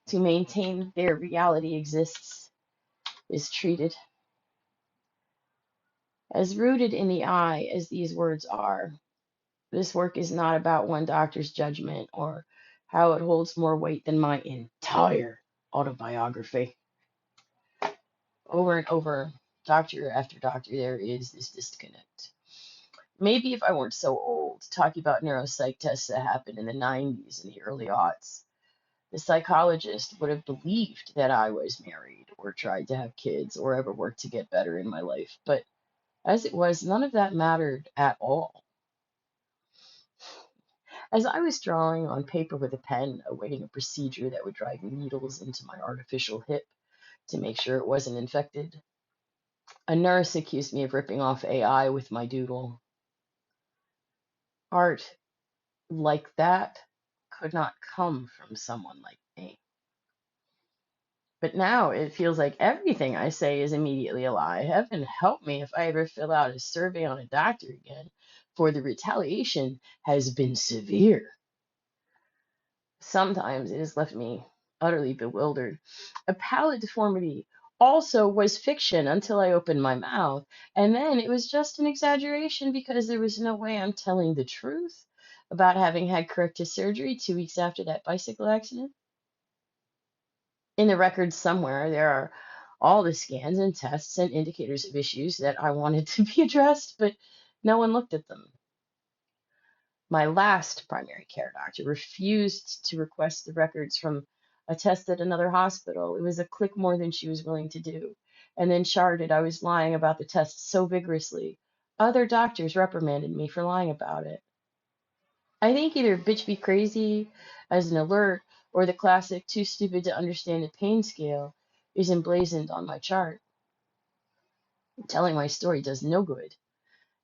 to maintain their reality exists is treated. As rooted in the eye as these words are, this work is not about one doctor's judgment or how it holds more weight than my entire autobiography. Over and over, doctor after doctor, there is this disconnect. Maybe if I weren't so old, talking about neuropsych tests that happened in the 90s and the early aughts, the psychologist would have believed that I was married or tried to have kids or ever worked to get better in my life. But as it was, none of that mattered at all. As I was drawing on paper with a pen, awaiting a procedure that would drive needles into my artificial hip to make sure it wasn't infected, a nurse accused me of ripping off AI with my doodle. Art like that could not come from someone like me. But now it feels like everything I say is immediately a lie. Heaven help me if I ever fill out a survey on a doctor again, for the retaliation has been severe. Sometimes it has left me utterly bewildered. A palate deformity also was fiction until I opened my mouth, and then it was just an exaggeration because there was no way I'm telling the truth about having had corrective surgery 2 weeks after that bicycle accident. In the records somewhere, there are all the scans and tests and indicators of issues that I wanted to be addressed, but no one looked at them. My last primary care doctor refused to request the records from a test at another hospital. It was a click more than she was willing to do, and then charted I was lying about the test so vigorously. Other doctors reprimanded me for lying about it. I think either bitch be crazy as an alert or the classic too stupid to understand the pain scale is emblazoned on my chart. Telling my story does no good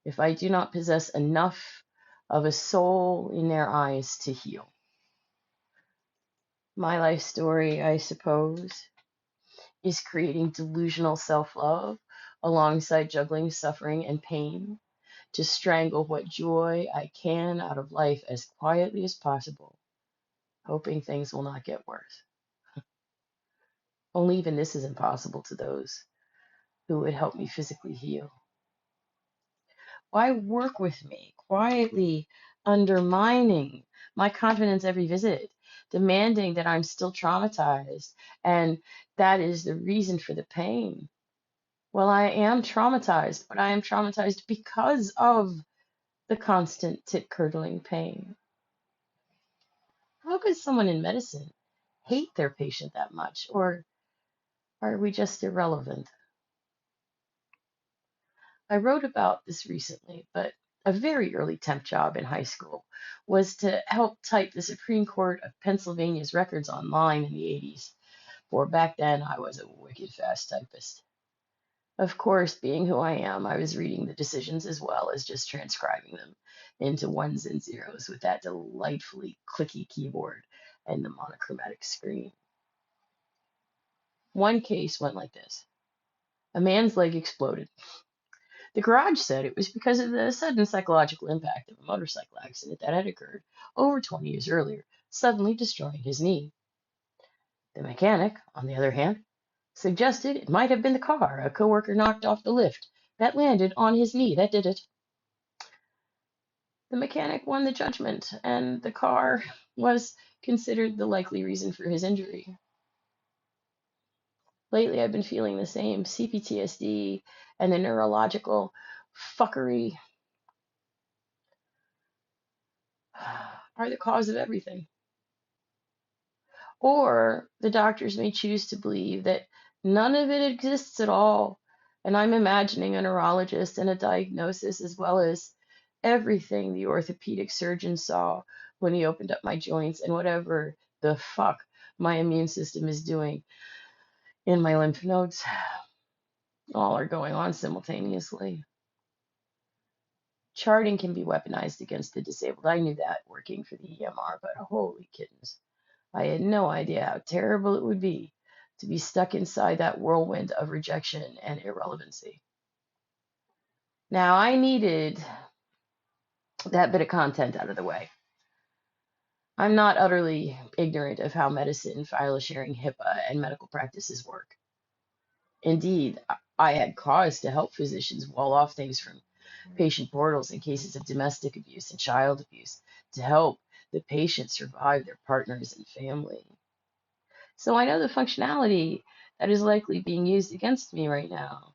if I do not possess enough of a soul in their eyes to heal. My life story, I suppose, is creating delusional self-love alongside juggling suffering and pain to strangle what joy I can out of life as quietly as possible, hoping things will not get worse. Only even this is impossible to those who would help me physically heal. Why work with me, quietly undermining my confidence every visit, demanding that I'm still traumatized, and that is the reason for the pain? Well, I am traumatized, but I am traumatized because of the constant tit-curdling pain. How could someone in medicine hate their patient that much, or are we just irrelevant? I wrote about this recently, but a very early temp job in high school was to help type the Supreme Court of Pennsylvania's records online in the 80s, for back then I was a wicked fast typist. Of course, being who I am, I was reading the decisions as well as just transcribing them into ones and zeros with that delightfully clicky keyboard and the monochromatic screen. One case went like this. A man's leg exploded. The garage said it was because of the sudden psychological impact of a motorcycle accident that had occurred over 20 years earlier, suddenly destroying his knee. The mechanic, on the other hand, suggested it might have been the car a coworker knocked off the lift that landed on his knee that did it. The mechanic won the judgment, and the car was considered the likely reason for his injury. Lately, I've been feeling the same. CPTSD and the neurological fuckery are the cause of everything. Or the doctors may choose to believe that none of it exists at all, and I'm imagining a neurologist and a diagnosis as well as everything the orthopedic surgeon saw when he opened up my joints and whatever the fuck my immune system is doing in my lymph nodes. All are going on simultaneously. Charting can be weaponized against the disabled. I knew that working for the EMR, but holy kittens. I had no idea how terrible it would be to be stuck inside that whirlwind of rejection and irrelevancy. Now, I needed that bit of content out of the way. I'm not utterly ignorant of how medicine, file sharing, HIPAA, and medical practices work. Indeed, I had cause to help physicians wall off things from patient portals in cases of domestic abuse and child abuse to help the patient survive their partners and family. So I know the functionality that is likely being used against me right now.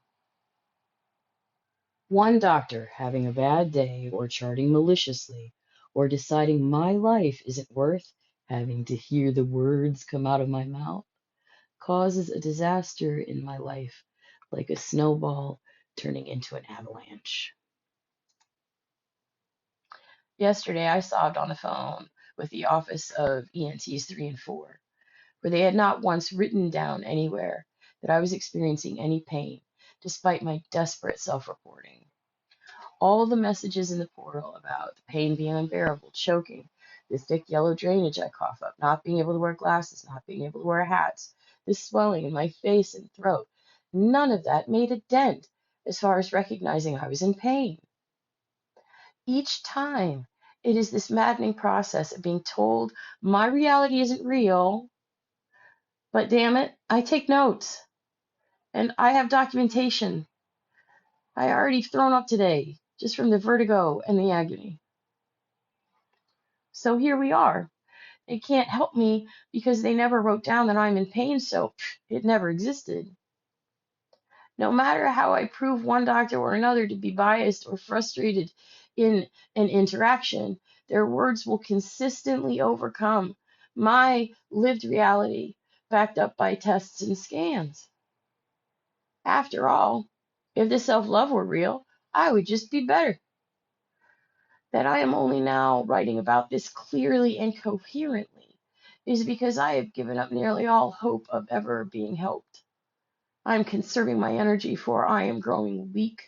One doctor having a bad day or charting maliciously or deciding my life isn't worth having to hear the words come out of my mouth causes a disaster in my life like a snowball turning into an avalanche. Yesterday, I sobbed on the phone with the office of ENTs 3 and 4, where they had not once written down anywhere that I was experiencing any pain, despite my desperate self reporting. All the messages in the portal about the pain being unbearable, choking, the thick yellow drainage I cough up, not being able to wear glasses, not being able to wear hats, the swelling in my face and throat, none of that made a dent as far as recognizing I was in pain. Each time, it is this maddening process of being told my reality isn't real, but damn it, I take notes and I have documentation. I already thrown up today just from the vertigo and the agony. So here we are. They can't help me because they never wrote down that I'm in pain, so it never existed. No matter how I prove one doctor or another to be biased or frustrated in an interaction, their words will consistently overcome my lived reality backed up by tests and scans. After all, if the self-love were real, I would just be better. That I am only now writing about this clearly and coherently is because I have given up nearly all hope of ever being helped. I am conserving my energy, for I am growing weak.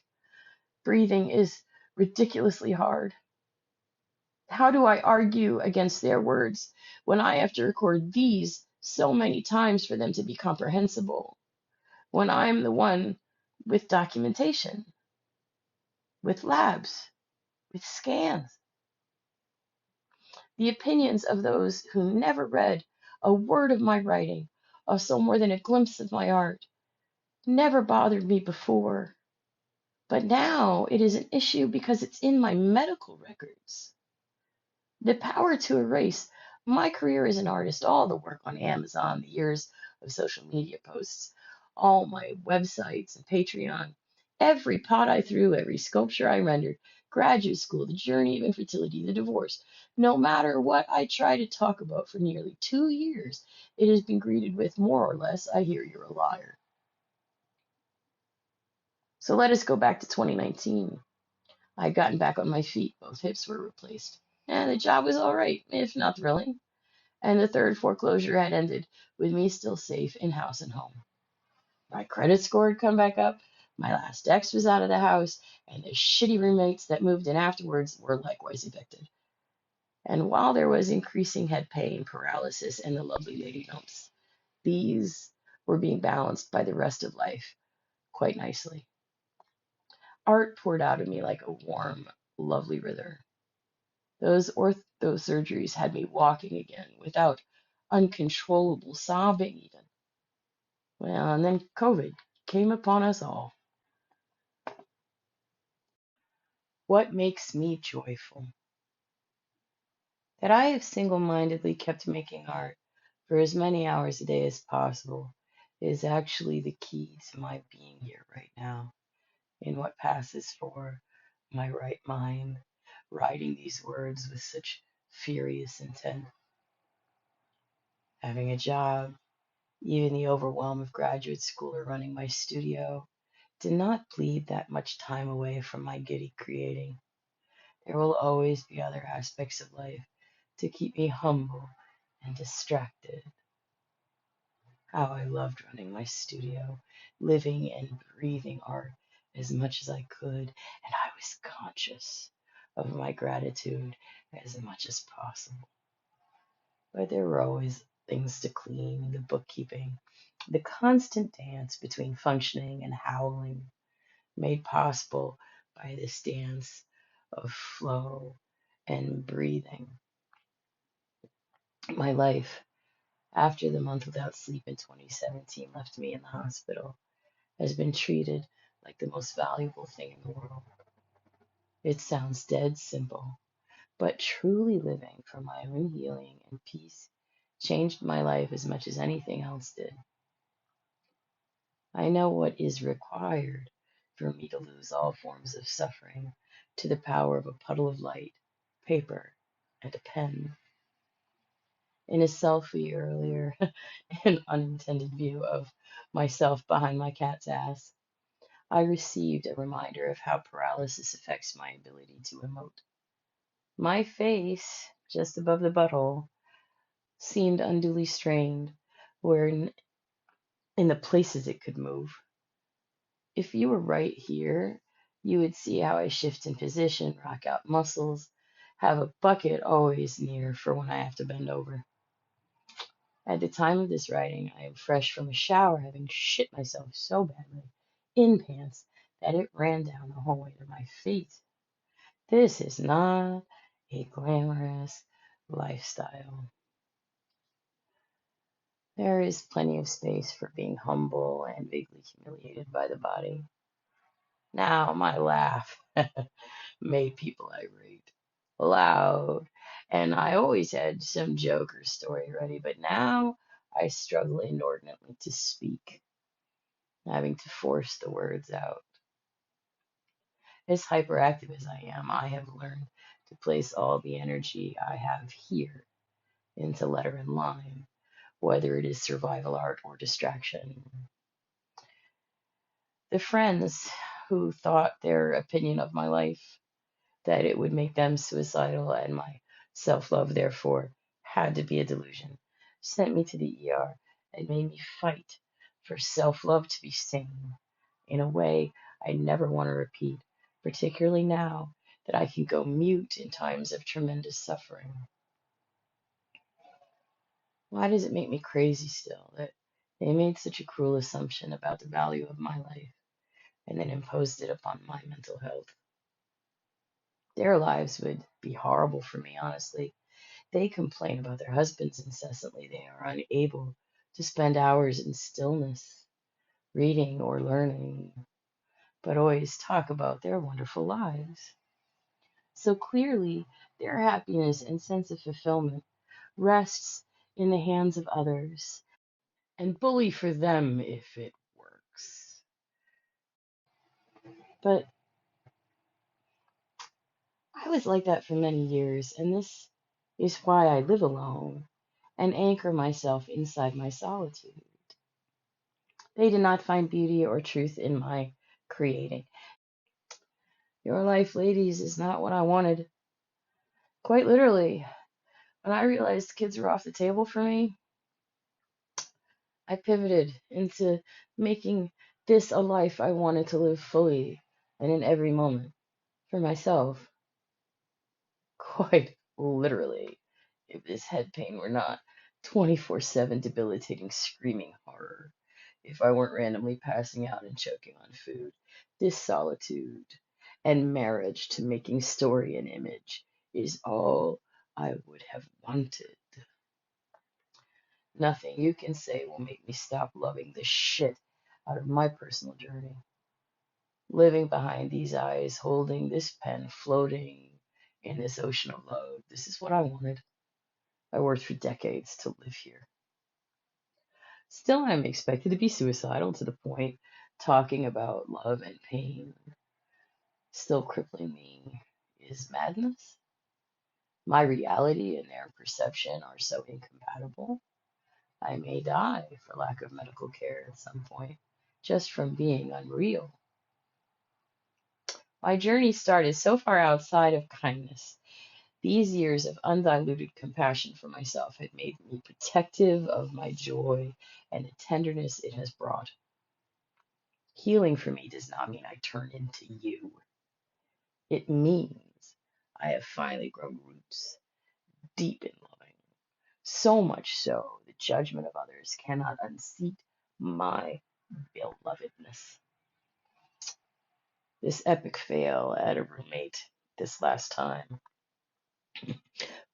Breathing is ridiculously hard. How do I argue against their words when I have to record these so many times for them to be comprehensible? When I'm the one with documentation, with labs, with scans? The opinions of those who never read a word of my writing, of so more than a glimpse of my art, never bothered me before. But now it is an issue because it's in my medical records. The power to erase my career as an artist, all the work on Amazon, the years of social media posts, all my websites and Patreon, every pot I threw, every sculpture I rendered, graduate school, the journey of infertility, the divorce. No matter what I try to talk about for nearly 2 years, it has been greeted with more or less, I hear you're a liar. So let us go back to 2019. I'd gotten back on my feet, both hips were replaced, and the job was all right, if not thrilling. And the third foreclosure had ended with me still safe in house and home. My credit score had come back up, my last ex was out of the house, and the shitty roommates that moved in afterwards were likewise evicted. And while there was increasing head pain, paralysis, and the lovely lady lumps, these were being balanced by the rest of life quite nicely. Art poured out of me like a warm, lovely river. Those ortho surgeries had me walking again without uncontrollable sobbing, even. Well, and then COVID came upon us all. What makes me joyful? That I have single mindedly kept making art for as many hours a day as possible is actually the key to my being here right now, in what passes for my right mind, writing these words with such furious intent. Having a job, even the overwhelm of graduate school or running my studio, did not bleed that much time away from my giddy creating. There will always be other aspects of life to keep me humble and distracted. How I loved running my studio, living and breathing art as much as I could, and I was conscious of my gratitude as much as possible. But there were always things to clean, the bookkeeping, the constant dance between functioning and howling, made possible by this dance of flow and breathing. My life, after the month without sleep in 2017 left me in the hospital, has been treated like the most valuable thing in the world. It sounds dead simple, but truly living for my own healing and peace changed my life as much as anything else did. I know what is required for me to lose all forms of suffering to the power of a puddle of light, paper, and a pen. In a selfie earlier, an unintended view of myself behind my cat's ass, I received a reminder of how paralysis affects my ability to emote. My face, just above the butthole, seemed unduly strained, where in the places it could move. If you were right here, you would see how I shift in position, rock out muscles, have a bucket always near for when I have to bend over. At the time of this writing, I am fresh from a shower, having shit myself so badly in pants that it ran down the whole way to my feet. This is not a glamorous lifestyle. There is plenty of space for being humble and vaguely humiliated by the body. Now my laugh made people irate, loud, and I always had some joke or story ready, but now I struggle inordinately to speak, having to force the words out. As hyperactive as I am, I have learned to place all the energy I have here into letter and line, whether it is survival art or distraction. The friends who thought their opinion of my life that it would make them suicidal and my self love, therefore, had to be a delusion, sent me to the ER and made me fight for self love to be sane in a way I never want to repeat, particularly now that I can go mute in times of tremendous suffering. Why does it make me crazy still that they made such a cruel assumption about the value of my life and then imposed it upon my mental health? Their lives would be horrible for me, honestly. They complain about their husbands incessantly. They are unable to spend hours in stillness, reading or learning, but always talk about their wonderful lives. So clearly, their happiness and sense of fulfillment rests in the hands of others, and bully for them if it works. But I was like that for many years, and this is why I live alone and anchor myself inside my solitude. They did not find beauty or truth in my creating. Your life, ladies, is not what I wanted. Quite literally, when I realized kids were off the table for me, I pivoted into making this a life I wanted to live fully and in every moment for myself. Quite literally, if this head pain were not 24/7 debilitating screaming horror, if I weren't randomly passing out and choking on food, this solitude and marriage to making story and image is all I would have wanted. Nothing you can say will make me stop loving the shit out of my personal journey. Living behind these eyes, holding this pen, floating in this ocean of love. This is what I wanted. I worked for decades to live here. Still, I'm expected to be suicidal to the point talking about love and pain still crippling me is madness. My reality and their perception are so incompatible. I may die for lack of medical care at some point just from being unreal. My journey started so far outside of kindness. These years of undiluted compassion for myself had made me protective of my joy and the tenderness it has brought. Healing for me does not mean I turn into you. It means I have finally grown roots deep in loving. So much so, the judgment of others cannot unseat my belovedness. This epic fail at a roommate this last time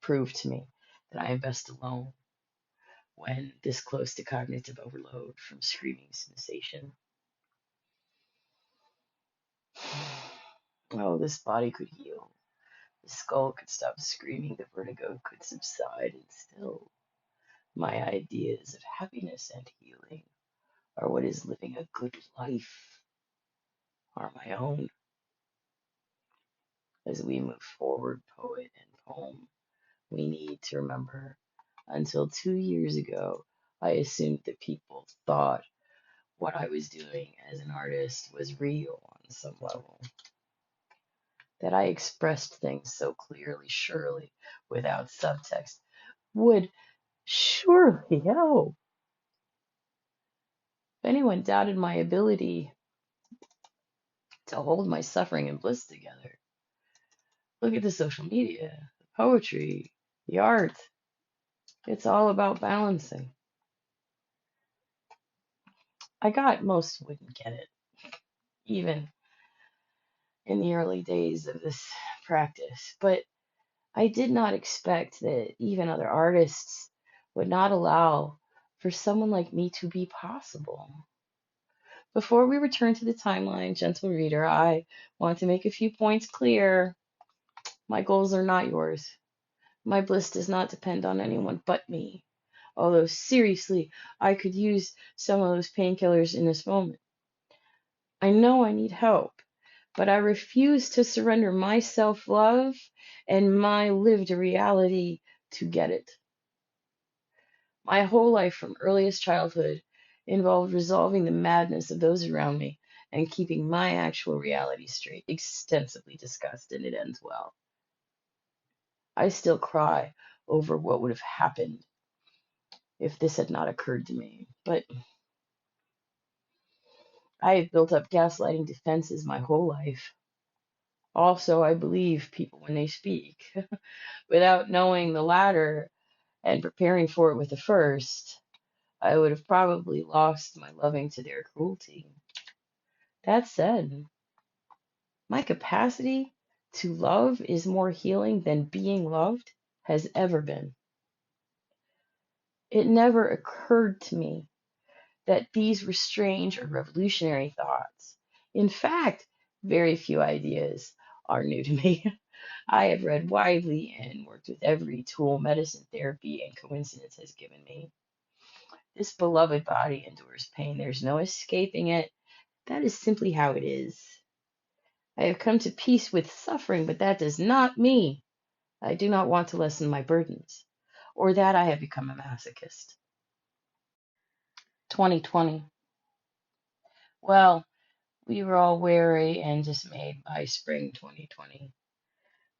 proved to me that I am best alone when this close to cognitive overload from screaming sensation. Oh, this body could heal. The skull could stop screaming, the vertigo could subside, and still my ideas of happiness and healing are what is living a good life, are my own. As we move forward, poet and poem, we need to remember until 2 years ago, I assumed that people thought what I was doing as an artist was real on some level. that I expressed things so clearly, surely, without subtext, would surely help. If anyone doubted my ability to hold my suffering and bliss together, look at the social media, the poetry, the art. It's all about balancing. I got most wouldn't get it, even in the early days of this practice, but I did not expect that even other artists would not allow for someone like me to be possible. Before we return to the timeline, gentle reader, I want to make a few points clear. My goals are not yours. My bliss does not depend on anyone but me. Although, seriously, I could use some of those painkillers in this moment. I know I need help, but I refuse to surrender my self love and my lived reality to get it. My whole life from earliest childhood involved resolving the madness of those around me and keeping my actual reality straight, extensively discussed, and it ends well. I still cry over what would have happened if this had not occurred to me, but I have built up gaslighting defenses my whole life. Also, I believe people when they speak. Without knowing the latter and preparing for it with the first, I would have probably lost my loving to their cruelty. That said, my capacity to love is more healing than being loved has ever been. It never occurred to me that these were strange or revolutionary thoughts. In fact, very few ideas are new to me. I have read widely and worked with every tool medicine, therapy, and coincidence has given me. This beloved body endures pain. There's no escaping it. That is simply how it is. I have come to peace with suffering, but that does not mean I do not want to lessen my burdens, or that I have become a masochist. 2020. Well, we were all wary and dismayed by spring 2020.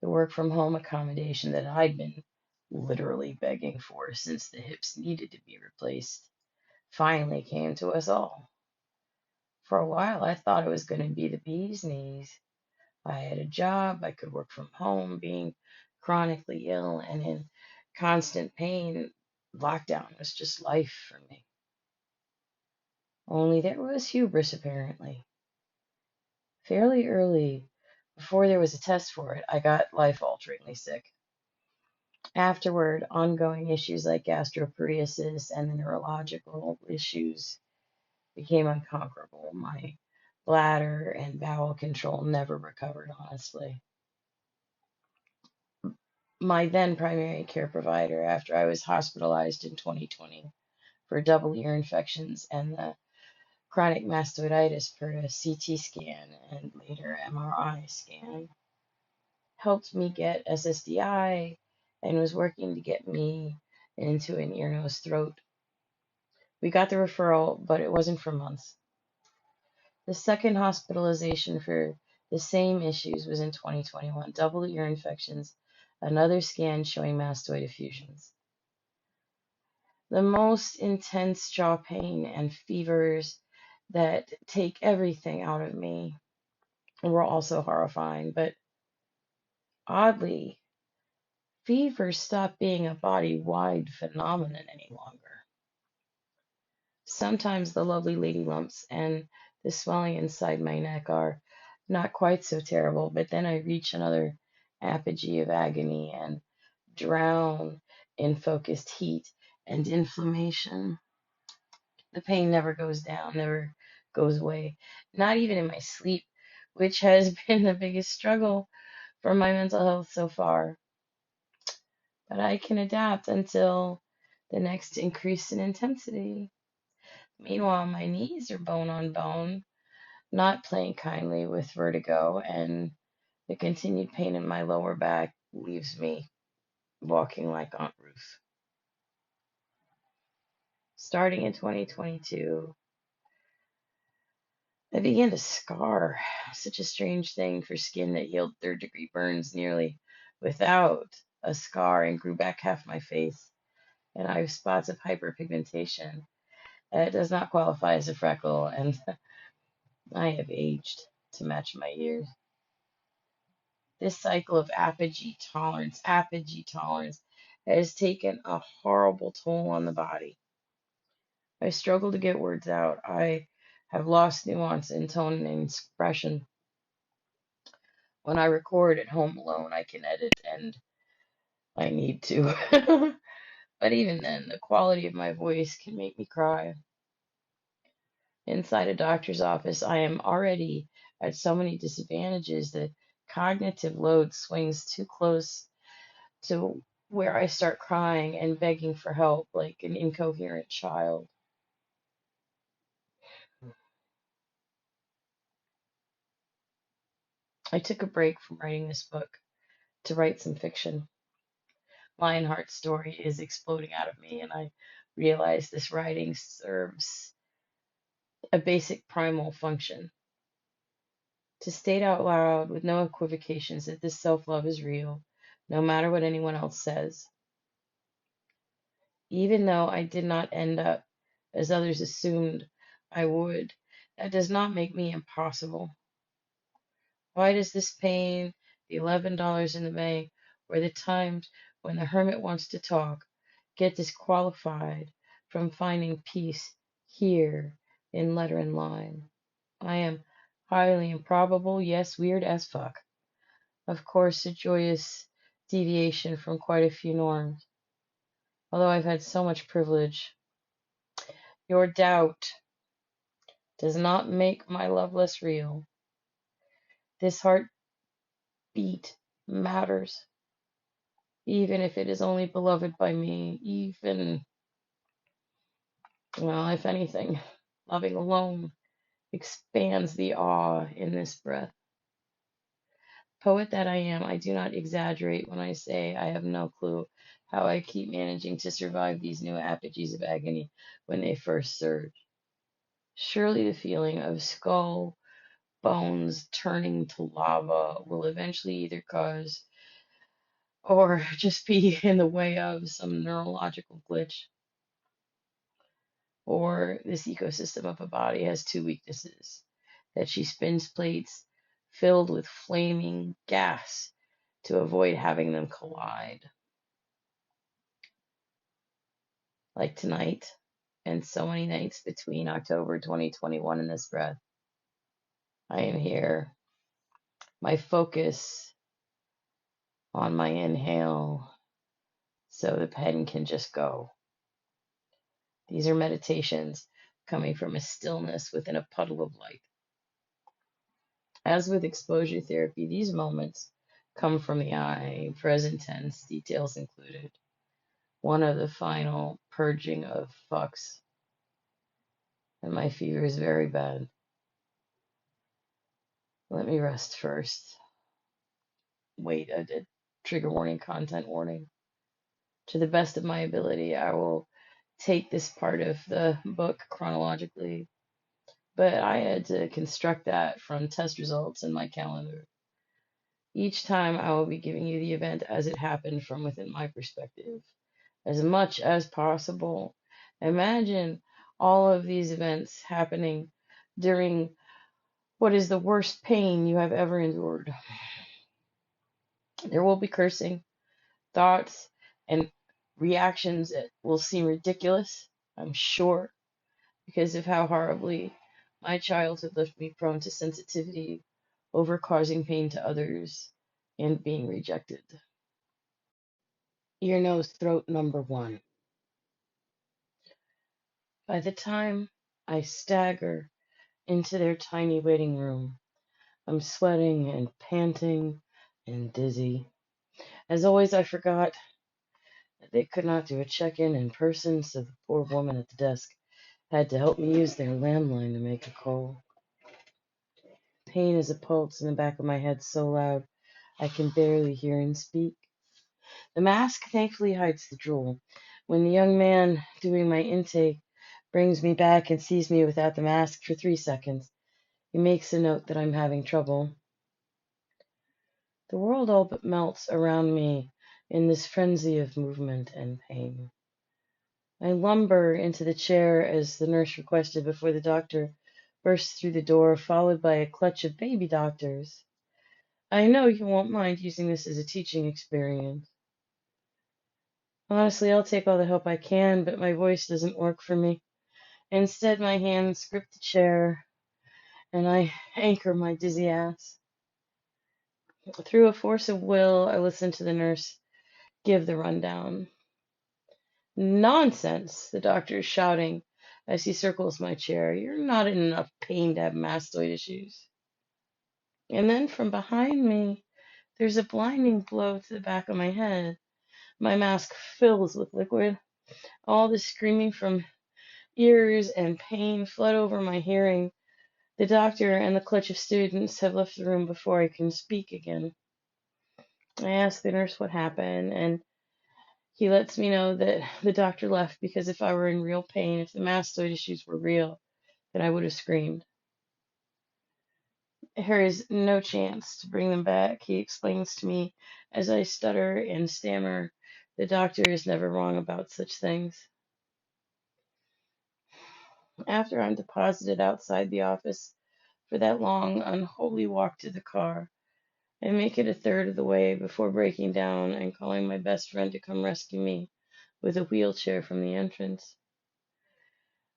The work from home accommodation that I'd been literally begging for since the hips needed to be replaced finally came to us all. For a while, I thought it was going to be the bee's knees. I had a job, I could work from home, being chronically ill and in constant pain. Lockdown was just life for me. Only there was hubris, apparently. Fairly early, before there was a test for it, I got life-alteringly sick. Afterward, ongoing issues like gastroparesis and the neurological issues became unconquerable. My bladder and bowel control never recovered, honestly. My then primary care provider, after I was hospitalized in 2020 for double ear infections and the chronic mastoiditis per a CT scan and later MRI scan, helped me get SSDI and was working to get me into an ear, nose, throat. We got the referral, but it wasn't for months. The second hospitalization for the same issues was in 2021, double ear infections, another scan showing mastoid effusions. The most intense jaw pain and fevers that take everything out of me were also horrifying, but oddly, fever stopped being a body-wide phenomenon any longer. Sometimes the lovely lady lumps and the swelling inside my neck are not quite so terrible, but then I reach another apogee of agony and drown in focused heat and inflammation. The pain never goes down, never goes away, not even in my sleep, which has been the biggest struggle for my mental health so far. But I can adapt until the next increase in intensity. Meanwhile, my knees are bone on bone, not playing kindly with vertigo, and the continued pain in my lower back leaves me walking like Aunt Ruth. Starting in 2022, I began to scar, such a strange thing for skin that healed third-degree burns nearly without a scar and grew back half my face, and I have spots of hyperpigmentation. It does not qualify as a freckle, and I have aged to match my years. This cycle of apogee tolerance, has taken a horrible toll on the body. I struggle to get words out. I have lost nuance in tone and expression. When I record at home alone, I can edit, and I need to. But even then, the quality of my voice can make me cry. Inside a doctor's office, I am already at so many disadvantages that cognitive load swings too close to where I start crying and begging for help like an incoherent child. I took a break from writing this book to write some fiction. Lionheart's story is exploding out of me, and I realize this writing serves a basic primal function: to state out loud with no equivocations that this self-love is real, no matter what anyone else says. Even though I did not end up as others assumed I would, that does not make me impossible. Why does this pain, the $11 in the bank, or the times when the hermit wants to talk, get disqualified from finding peace here in letter and line? I am highly improbable, yes, weird as fuck. Of course, a joyous deviation from quite a few norms. Although I've had so much privilege, your doubt does not make my love less real. This heartbeat matters, even if it is only beloved by me, well, if anything, loving alone expands the awe in this breath. Poet that I am, I do not exaggerate when I say I have no clue how I keep managing to survive these new apogees of agony when they first surge. Surely the feeling of skull bones turning to lava will eventually either cause or just be in the way of some neurological glitch, or this ecosystem of a body has two weaknesses: that she spins plates filled with flaming gas to avoid having them collide. Like tonight, and so many nights between October 2021 and this breath, I am here. My focus on my inhale, so the pen can just go. These are meditations coming from a stillness within a puddle of light. As with exposure therapy, these moments come from the eye, present tense, details included. One of the final purging of fucks, and my fever is very bad. Let me rest first. Wait, a trigger warning, content warning. To the best of my ability, I will take this part of the book chronologically, but I had to construct that from test results in my calendar. Each time I will be giving you the event as it happened from within my perspective, as much as possible. Imagine all of these events happening during what is the worst pain you have ever endured. There will be cursing, thoughts, and reactions that will seem ridiculous, I'm sure, because of how horribly my childhood left me prone to sensitivity over causing pain to others and being rejected. Ear, nose, throat number one. By the time I stagger into their tiny waiting room, I'm sweating and panting and dizzy. As always, I forgot that they could not do a check-in in person, so the poor woman at the desk had to help me use their landline to make a call. Pain is a pulse in the back of my head so loud I can barely hear him speak. The mask thankfully hides the drool. When the young man doing my intake brings me back and sees me without the mask for 3 seconds, He makes a note that I'm having trouble. The world all but melts around me in this frenzy of movement and pain. I lumber into the chair as the nurse requested before the doctor bursts through the door, followed by a clutch of baby doctors. I know you won't mind using this as a teaching experience. Honestly, I'll take all the help I can, but my voice doesn't work for me. Instead, my hands grip the chair, and I anchor my dizzy ass. Through a force of will, I listen to the nurse give the rundown. Nonsense, the doctor is shouting as he circles my chair. You're not in enough pain to have mastoid issues. And then from behind me, there's a blinding blow to the back of my head. My mask fills with liquid. All the screaming from ears and pain flood over my hearing. The doctor and the clutch of students have left the room before I can speak again. I ask the nurse what happened, and he lets me know that the doctor left because if I were in real pain, if the mastoid issues were real, then I would have screamed. There is no chance to bring them back, he explains to me as I stutter and stammer. The doctor is never wrong about such things. After I'm deposited outside the office for that long, unholy walk to the car, I make it a third of the way before breaking down and calling my best friend to come rescue me with a wheelchair from the entrance.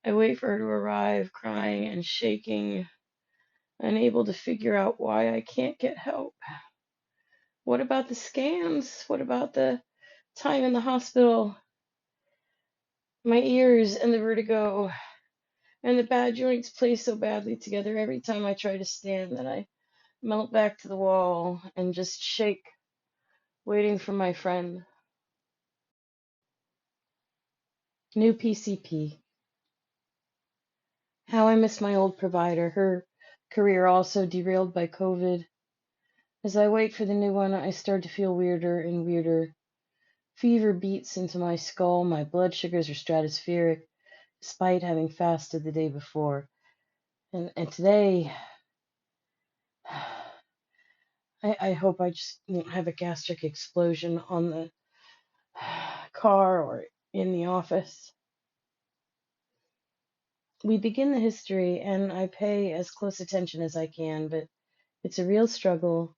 I wait for her to arrive, crying and shaking, unable to figure out why I can't get help. What about the scans? What about the time in the hospital? My ears and the vertigo and the bad joints play so badly together every time I try to stand that I melt back to the wall and just shake, waiting for my friend. New PCP. How I miss my old provider, her career also derailed by COVID. As I wait for the new one, I start to feel weirder and weirder. Fever beats into my skull, my blood sugars are stratospheric, despite having fasted the day before. And today, I hope I just won't have a gastric explosion on the car or in the office. We begin the history, and I pay as close attention as I can, but it's a real struggle.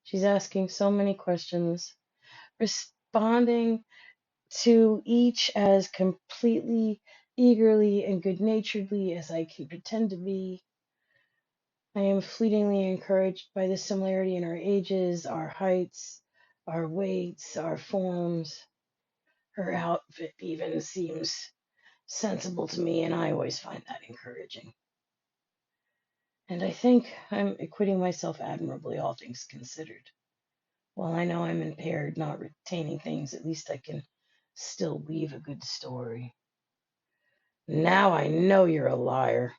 She's asking so many questions, responding to each as completely, eagerly, and good naturedly as I can pretend to be. I am fleetingly encouraged by the similarity in our ages, our heights, our weights, our forms. Her outfit even seems sensible to me, and I always find that encouraging. And I think I'm acquitting myself admirably, all things considered. While I know I'm impaired, not retaining things, at least I can still weave a good story. Now I know you're a liar.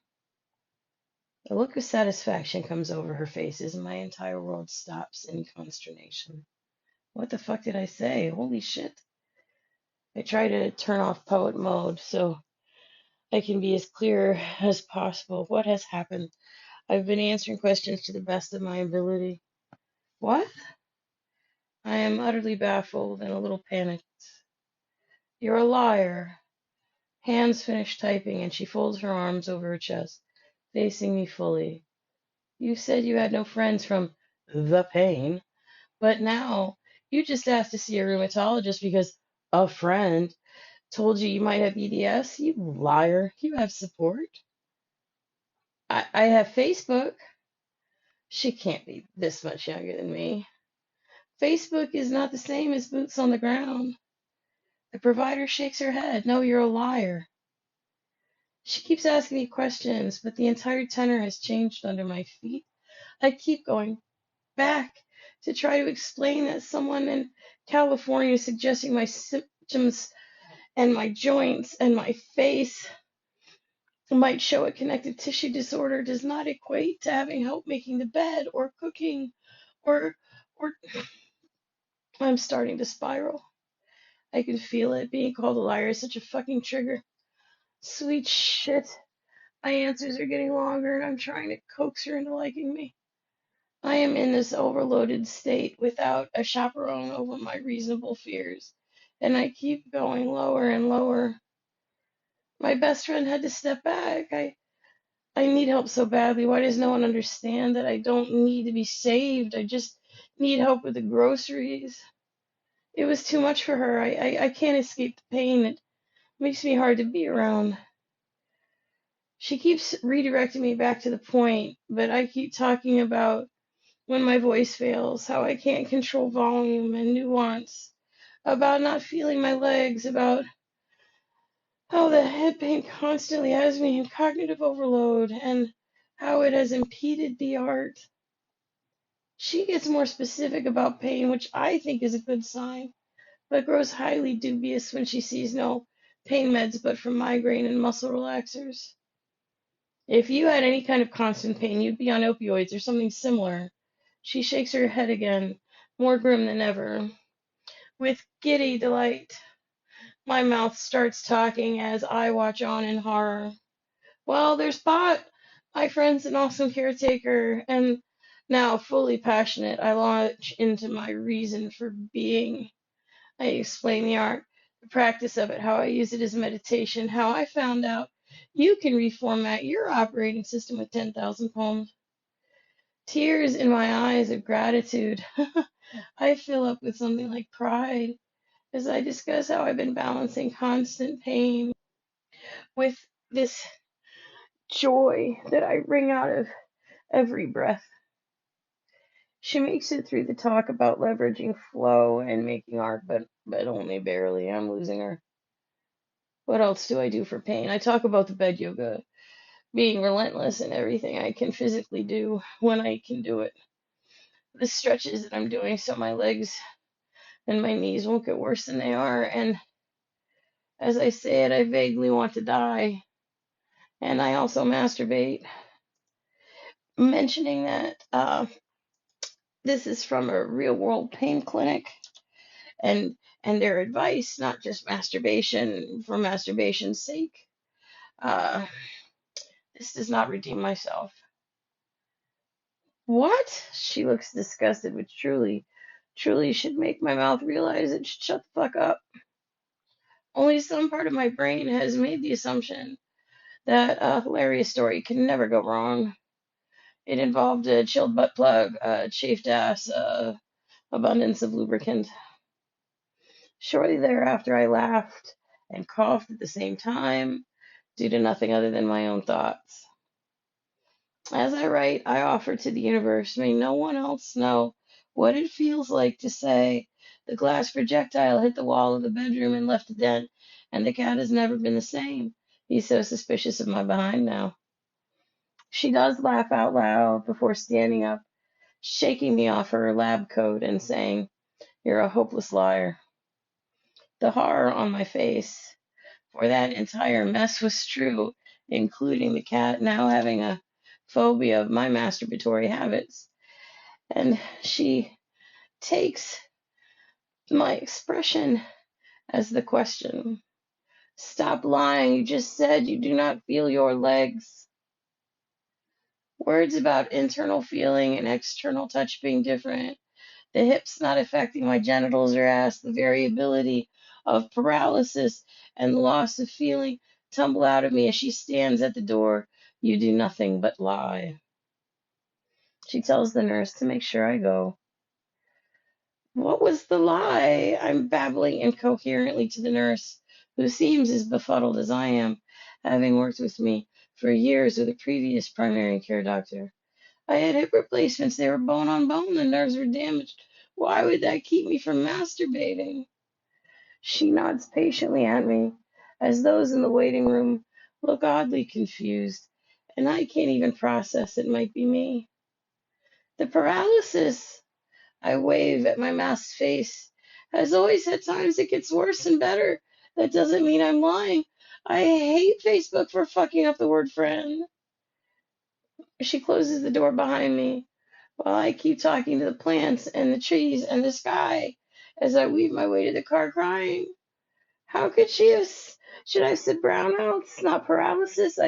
A look of satisfaction comes over her face as my entire world stops in consternation. What the fuck did I say? Holy shit. I try to turn off poet mode so I can be as clear as possible. What has happened? I've been answering questions to the best of my ability. What? I am utterly baffled and a little panicked. You're a liar. Hands finish typing and she folds her arms over her chest, facing me fully. You said you had no friends from the pain, but now you just asked to see a rheumatologist because a friend told you you might have EDS. You liar. You have support. I have Facebook. She can't be this much younger than me. Facebook is not the same as boots on the ground. The provider shakes her head. No, you're a liar. She keeps asking me questions, but the entire tenor has changed under my feet. I keep going back to try to explain that someone in California suggesting my symptoms and my joints and my face might show a connective tissue disorder does not equate to having help making the bed or cooking or I'm starting to spiral. I can feel it. Being called a liar is such a fucking trigger. Sweet shit. My answers are getting longer, and I'm trying to coax her into liking me. I am in this overloaded state without a chaperone over my reasonable fears, and I keep going lower and lower. My best friend had to step back. I need help so badly. Why does no one understand that I don't need to be saved? I just need help with the groceries. It was too much for her. I can't escape the pain. It makes me hard to be around. She keeps redirecting me back to the point, but I keep talking about when my voice fails, how I can't control volume and nuance, about not feeling my legs, about how the head pain constantly has me in cognitive overload, and how it has impeded the art. She gets more specific about pain, which I think is a good sign, but grows highly dubious when she sees no pain meds but for migraine and muscle relaxers. If you had any kind of constant pain, you'd be on opioids or something similar. She shakes her head again, more grim than ever. With giddy delight, my mouth starts talking as I watch on in horror. Well, there's Pot. My friend's an awesome caretaker, and now fully passionate, I launch into my reason for being. I explain the art, the practice of it, how I use it as meditation, how I found out you can reformat your operating system with 10,000 poems. Tears in my eyes of gratitude. I fill up with something like pride as I discuss how I've been balancing constant pain with this joy that I wring out of every breath. She makes it through the talk about leveraging flow and making art, but only barely. I'm losing her. What else do I do for pain? I talk about the bed yoga, being relentless in everything I can physically do when I can do it. The stretches that I'm doing so my legs and my knees won't get worse than they are. And as I say it, I vaguely want to die. And I also masturbate. Mentioning that this is from a real world pain clinic, and their advice, not just masturbation for masturbation's sake. Uh, this does not redeem myself. What? She looks disgusted, which truly should make my mouth realize it should shut the fuck up. Only some part of my brain has made the assumption that a hilarious story can never go wrong. It involved a chilled butt plug, a chafed ass, abundance of lubricant. Shortly thereafter, I laughed and coughed at the same time, due to nothing other than my own thoughts. As I write, I offer to the universe, may no one else know what it feels like to say, the glass projectile hit the wall of the bedroom and left a dent, and the cat has never been the same. He's so suspicious of my behind now. She does laugh out loud before standing up, shaking me off her lab coat and saying, you're a hopeless liar. The horror on my face, for that entire mess was true, including the cat now having a phobia of my masturbatory habits. And she takes my expression as the question. Stop lying. You just said you do not feel your legs. Words about internal feeling and external touch being different. The hips not affecting my genitals or ass. The variability of paralysis and the loss of feeling tumble out of me as she stands at the door. You do nothing but lie. She tells the nurse to make sure I go. What was the lie? I'm babbling incoherently to the nurse, who seems as befuddled as I am, having worked with me for years with a previous primary care doctor. I had hip replacements. They were bone on bone. The nerves were damaged. Why would that keep me from masturbating? She nods patiently at me, as those in the waiting room look oddly confused, and I can't even process it might be me. The paralysis, I wave at my masked face, has always had times it gets worse and better. That doesn't mean I'm lying. I hate Facebook for fucking up the word friend. She closes the door behind me while I keep talking to the plants and the trees and the sky as I weave my way to the car crying. How could she have, should I have said brownouts, not paralysis?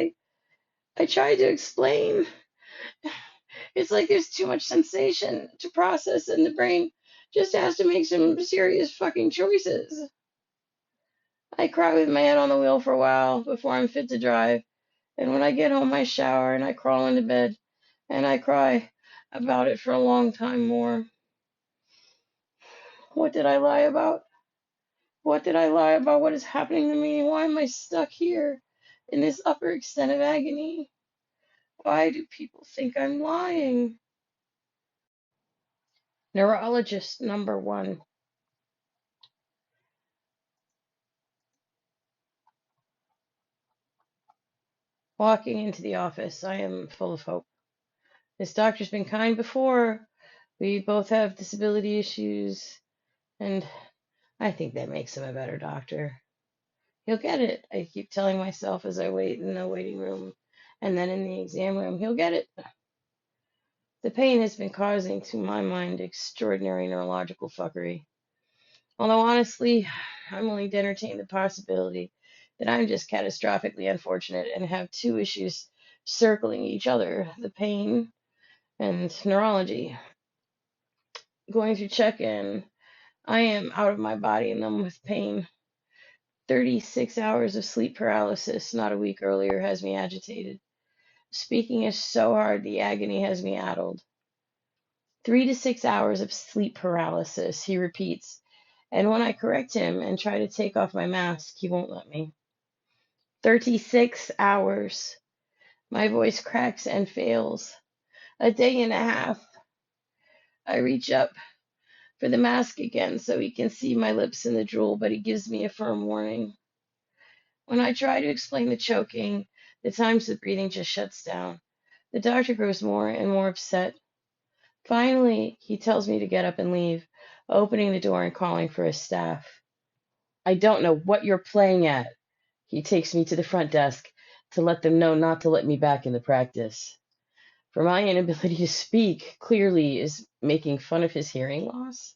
I tried to explain. It's like there's too much sensation to process, and the brain just has to make some serious fucking choices. I cry with my head on the wheel for a while before I'm fit to drive, and when I get home, I shower and I crawl into bed and I cry about it for a long time more. What did I lie about? What did I lie about what is happening to me? Why am I stuck here in this upper extent of agony? Why do people think I'm lying? Neurologist number 1. Walking into the office, I am full of hope. This doctor's been kind before. We both have disability issues, and I think that makes him a better doctor. He'll get it, I keep telling myself as I wait in the waiting room and then in the exam room. He'll get it. The pain has been causing, to my mind, extraordinary neurological fuckery. Although honestly, I'm willing to entertain the possibility that I'm just catastrophically unfortunate and have two issues circling each other, the pain and neurology. Going through check-in, I am out of my body and numb with pain. 36 hours of sleep paralysis not a week earlier has me agitated. Speaking is so hard, the agony has me addled. 3 to 6 hours of sleep paralysis, he repeats, and when I correct him and try to take off my mask, he won't let me. 36 hours. My voice cracks and fails. A day and a half. I reach up for the mask again so he can see my lips in the drool, but he gives me a firm warning. When I try to explain the choking, the times the breathing just shuts down. The doctor grows more and more upset. Finally, he tells me to get up and leave, opening the door and calling for his staff. I don't know what you're playing at. He takes me to the front desk to let them know not to let me back in the practice. For my inability to speak clearly is making fun of his hearing loss.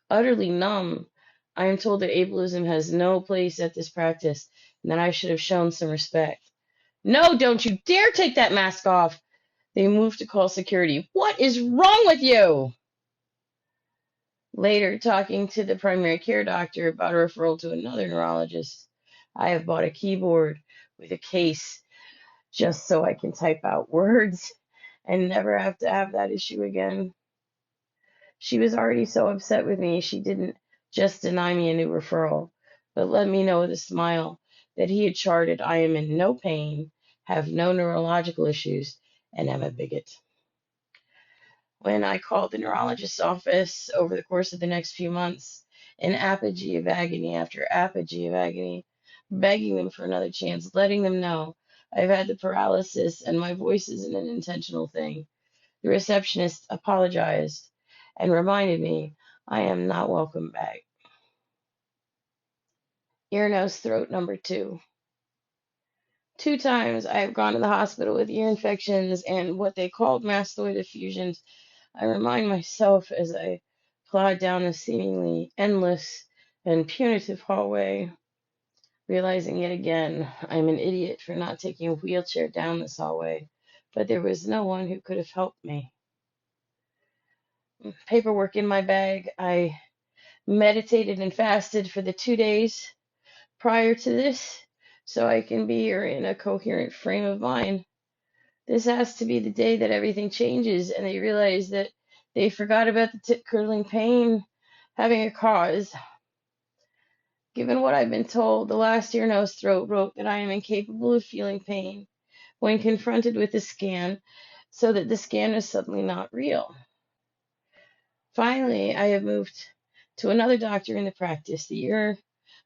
Utterly numb, I am told that ableism has no place at this practice and that I should have shown some respect. No, don't you dare take that mask off! They move to call security. What is wrong with you? Later, talking to the primary care doctor about a referral to another neurologist, I have bought a keyboard with a case just so I can type out words and never have to have that issue again. She was already so upset with me, she didn't just deny me a new referral, but let me know with a smile that he had charted I am in no pain, have no neurological issues, and am a bigot. When I called the neurologist's office over the course of the next few months, an apogee of agony after apogee of agony, begging them for another chance, letting them know I've had the paralysis and my voice isn't an intentional thing. The receptionist apologized and reminded me I am not welcome back. Ear, nose, throat number 2. 2 times I have gone to the hospital with ear infections and what they called mastoid effusions. I remind myself as I plod down the seemingly endless and punitive hallway, realizing yet again I'm an idiot for not taking a wheelchair down this hallway, but there was no one who could have helped me. Paperwork in my bag. I meditated and fasted for the 2 days prior to this so I can be here in a coherent frame of mind. This has to be the day that everything changes and they realize that they forgot about the tip-curdling pain having a cause. Given what I've been told, the last ear, nose, throat wrote that I am incapable of feeling pain when confronted with a scan, so that the scan is suddenly not real. Finally, I have moved to another doctor in the practice. The ear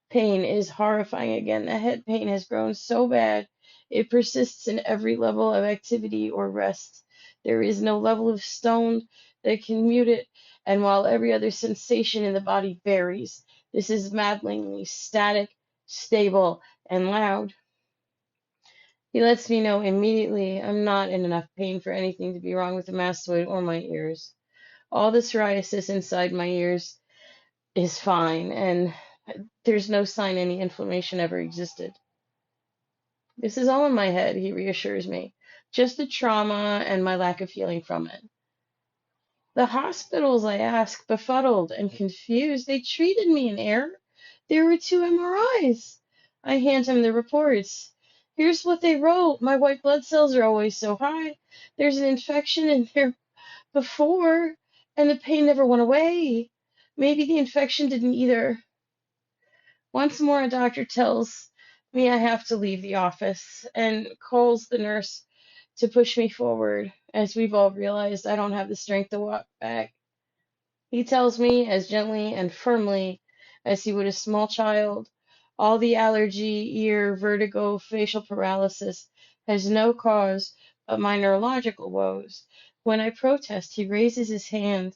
pain is horrifying again. The head pain has grown so bad, it persists in every level of activity or rest. There is no level of stone that can mute it, and while every other sensation in the body varies, this is maddeningly static, stable, and loud. He lets me know immediately I'm not in enough pain for anything to be wrong with the mastoid or my ears. All the psoriasis inside my ears is fine, and there's no sign any inflammation ever existed. This is all in my head, he reassures me. Just the trauma and my lack of healing from it. The hospitals, I ask, befuddled and confused. They treated me in error. There were 2 MRIs. I hand him the reports. Here's what they wrote. My white blood cells are always so high. There's an infection in there before, and the pain never went away. Maybe the infection didn't either. Once more, a doctor tells me I have to leave the office and calls the nurse to push me forward, as we've all realized I don't have the strength to walk back. He tells me as gently and firmly as he would a small child, all the allergy, ear, vertigo, facial paralysis has no cause but my neurological woes. When I protest, he raises his hand.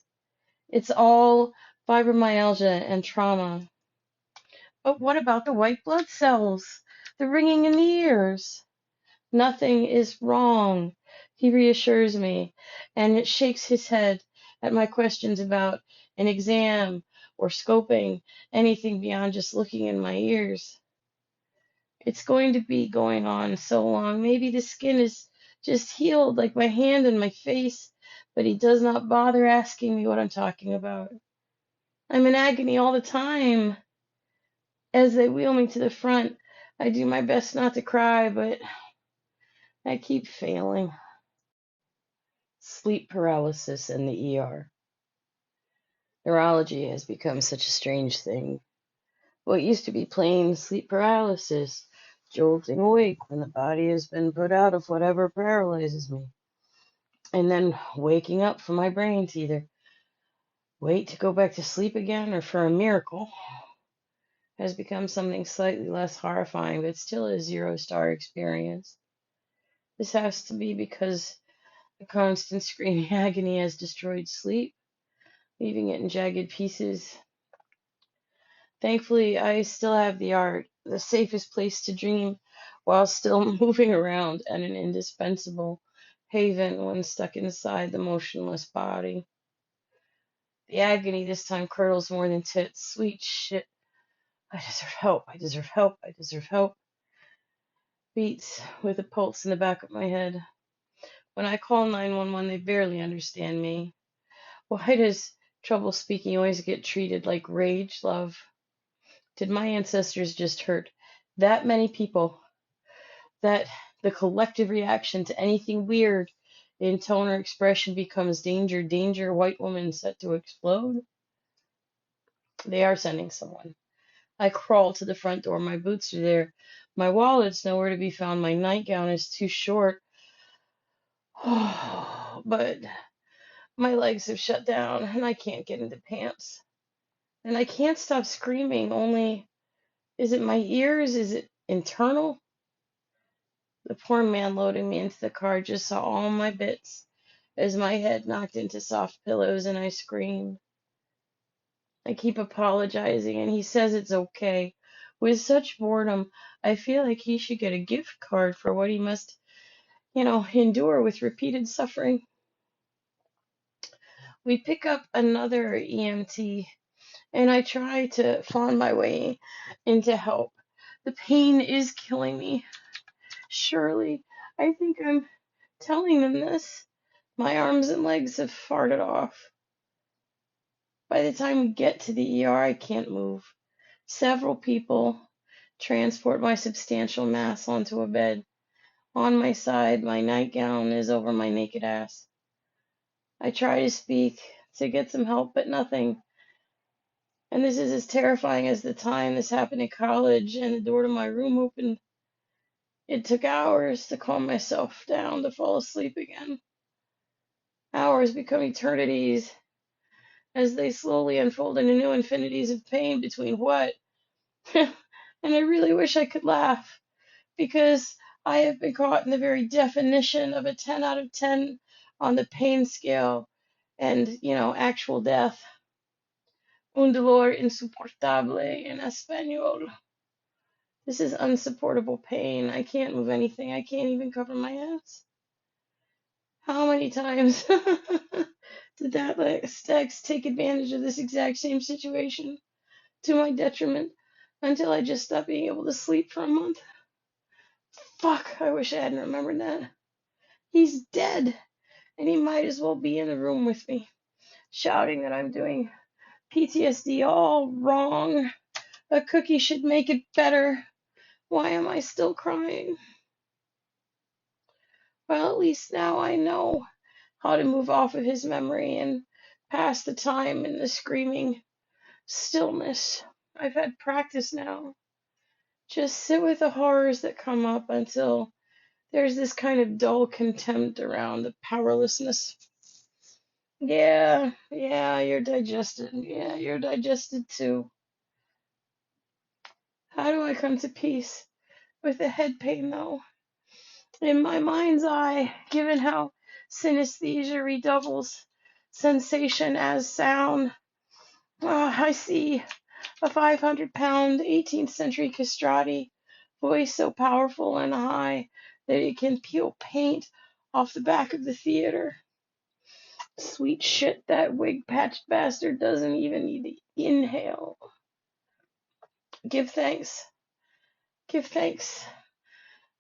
It's all fibromyalgia and trauma. But what about the white blood cells? The ringing in the ears? Nothing is wrong, he reassures me, and shakes his head at my questions about an exam or scoping, anything beyond just looking in my ears. It's going to be going on so long. Maybe the skin is just healed, like my hand and my face, but he does not bother asking me what I'm talking about. I'm in agony all the time. As they wheel me to the front, I do my best not to cry, but I keep failing. Sleep paralysis and the ER. Neurology has become such a strange thing. What used to be plain sleep paralysis, jolting awake when the body has been put out of whatever paralyzes me, and then waking up for my brain to either wait to go back to sleep again or for a miracle, has become something slightly less horrifying, but still a 0-star experience. This has to be because the constant screaming agony has destroyed sleep, leaving it in jagged pieces. Thankfully, I still have the art, the safest place to dream while still moving around, and an indispensable haven when stuck inside the motionless body. The agony this time curdles more than tits. Sweet shit. I deserve help. I deserve help. I deserve help. Beats with a pulse in the back of my head. When I call 911, they barely understand me. Why does trouble speaking always get treated like rage, love? Did my ancestors just hurt that many people that the collective reaction to anything weird in tone or expression becomes danger, danger, white woman set to explode? They are sending someone. I crawl to the front door. My boots are there. My wallet's nowhere to be found. My nightgown is too short. But my legs have shut down and I can't get into pants. And I can't stop screaming, only is it my ears? Is it internal? The poor man loading me into the car just saw all my bits as my head knocked into soft pillows and I screamed. I keep apologizing and he says it's okay. With such boredom, I feel like he should get a gift card for what he must, endure with repeated suffering. We pick up another EMT and I try to fawn my way into help. The pain is killing me. Surely, I think I'm telling them this. My arms and legs have farted off. By the time we get to the ER, I can't move. Several people transport my substantial mass onto a bed. On my side, my nightgown is over my naked ass. I try to speak, to get some help, but nothing. And this is as terrifying as the time this happened in college and the door to my room opened. It took hours to calm myself down to fall asleep again. Hours become eternities as they slowly unfold into new infinities of pain between what? And I really wish I could laugh because I have been caught in the very definition of a 10 out of 10 on the pain scale and, actual death. Un dolor insoportable in español. This is unsupportable pain. I can't move anything. I can't even cover my ass. How many times did that Stax take advantage of this exact same situation to my detriment until I just stopped being able to sleep for a month? Fuck, I wish I hadn't remembered that. He's dead, and he might as well be in the room with me, shouting that I'm doing PTSD all wrong. A cookie should make it better. Why am I still crying? Well, at least now I know how to move off of his memory and pass the time in the screaming stillness. I've had practice now. Just sit with the horrors that come up until there's this kind of dull contempt around the powerlessness. Yeah, you're digested. Yeah, you're digested too. How do I come to peace with the head pain, though? In my mind's eye, given how synesthesia redoubles sensation as sound, I see a 500-pound 18th century castrati, voice so powerful and high that it can peel paint off the back of the theater. Sweet shit, that wig-patched bastard doesn't even need to inhale. Give thanks. Give thanks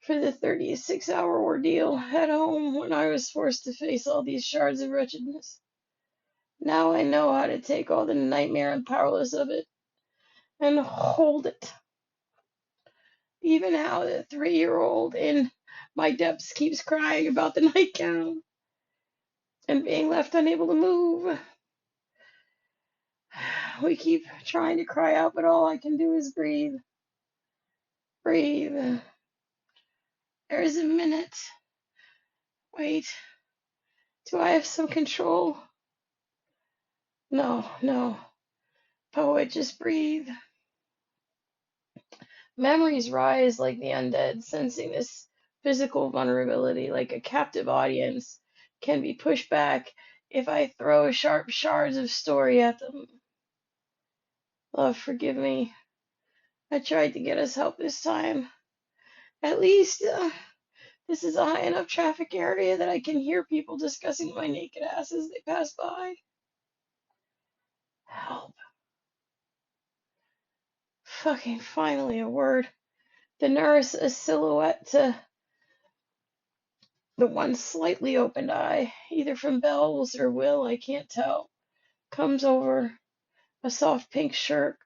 for the 36-hour ordeal at home when I was forced to face all these shards of wretchedness. Now I know how to take all the nightmare and powerless of it and hold it. Even how the 3-year-old in my depths keeps crying about the nightgown and being left unable to move. We keep trying to cry out, but all I can do is breathe. Breathe. There's a minute. Wait. Do I have some control? No. Poet, just breathe. Memories rise like the undead, sensing this physical vulnerability like a captive audience can be pushed back if I throw sharp shards of story at them. Love, forgive me. I tried to get us help this time. At least this is a high enough traffic area that I can hear people discussing my naked ass as they pass by. Help. Fucking finally a word. The nurse, a silhouette to the one slightly opened eye, either from Bells or Will, I can't tell, comes over, a soft pink shirt,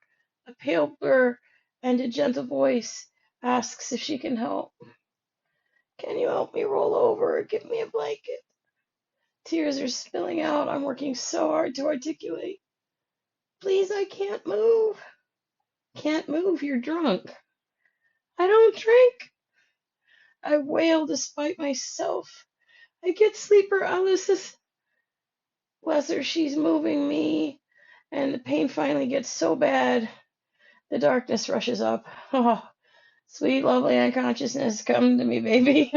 a pale blur, and a gentle voice, asks if she can help. Can you help me roll over or give me a blanket? Tears are spilling out. I'm working so hard to articulate. Please, I can't move. Can't move, you're drunk. I don't drink. I wail despite myself. I get sleep paralysis. Bless her, she's moving me, and the pain finally gets so bad. The darkness rushes up. Oh, sweet, lovely unconsciousness, come to me, baby.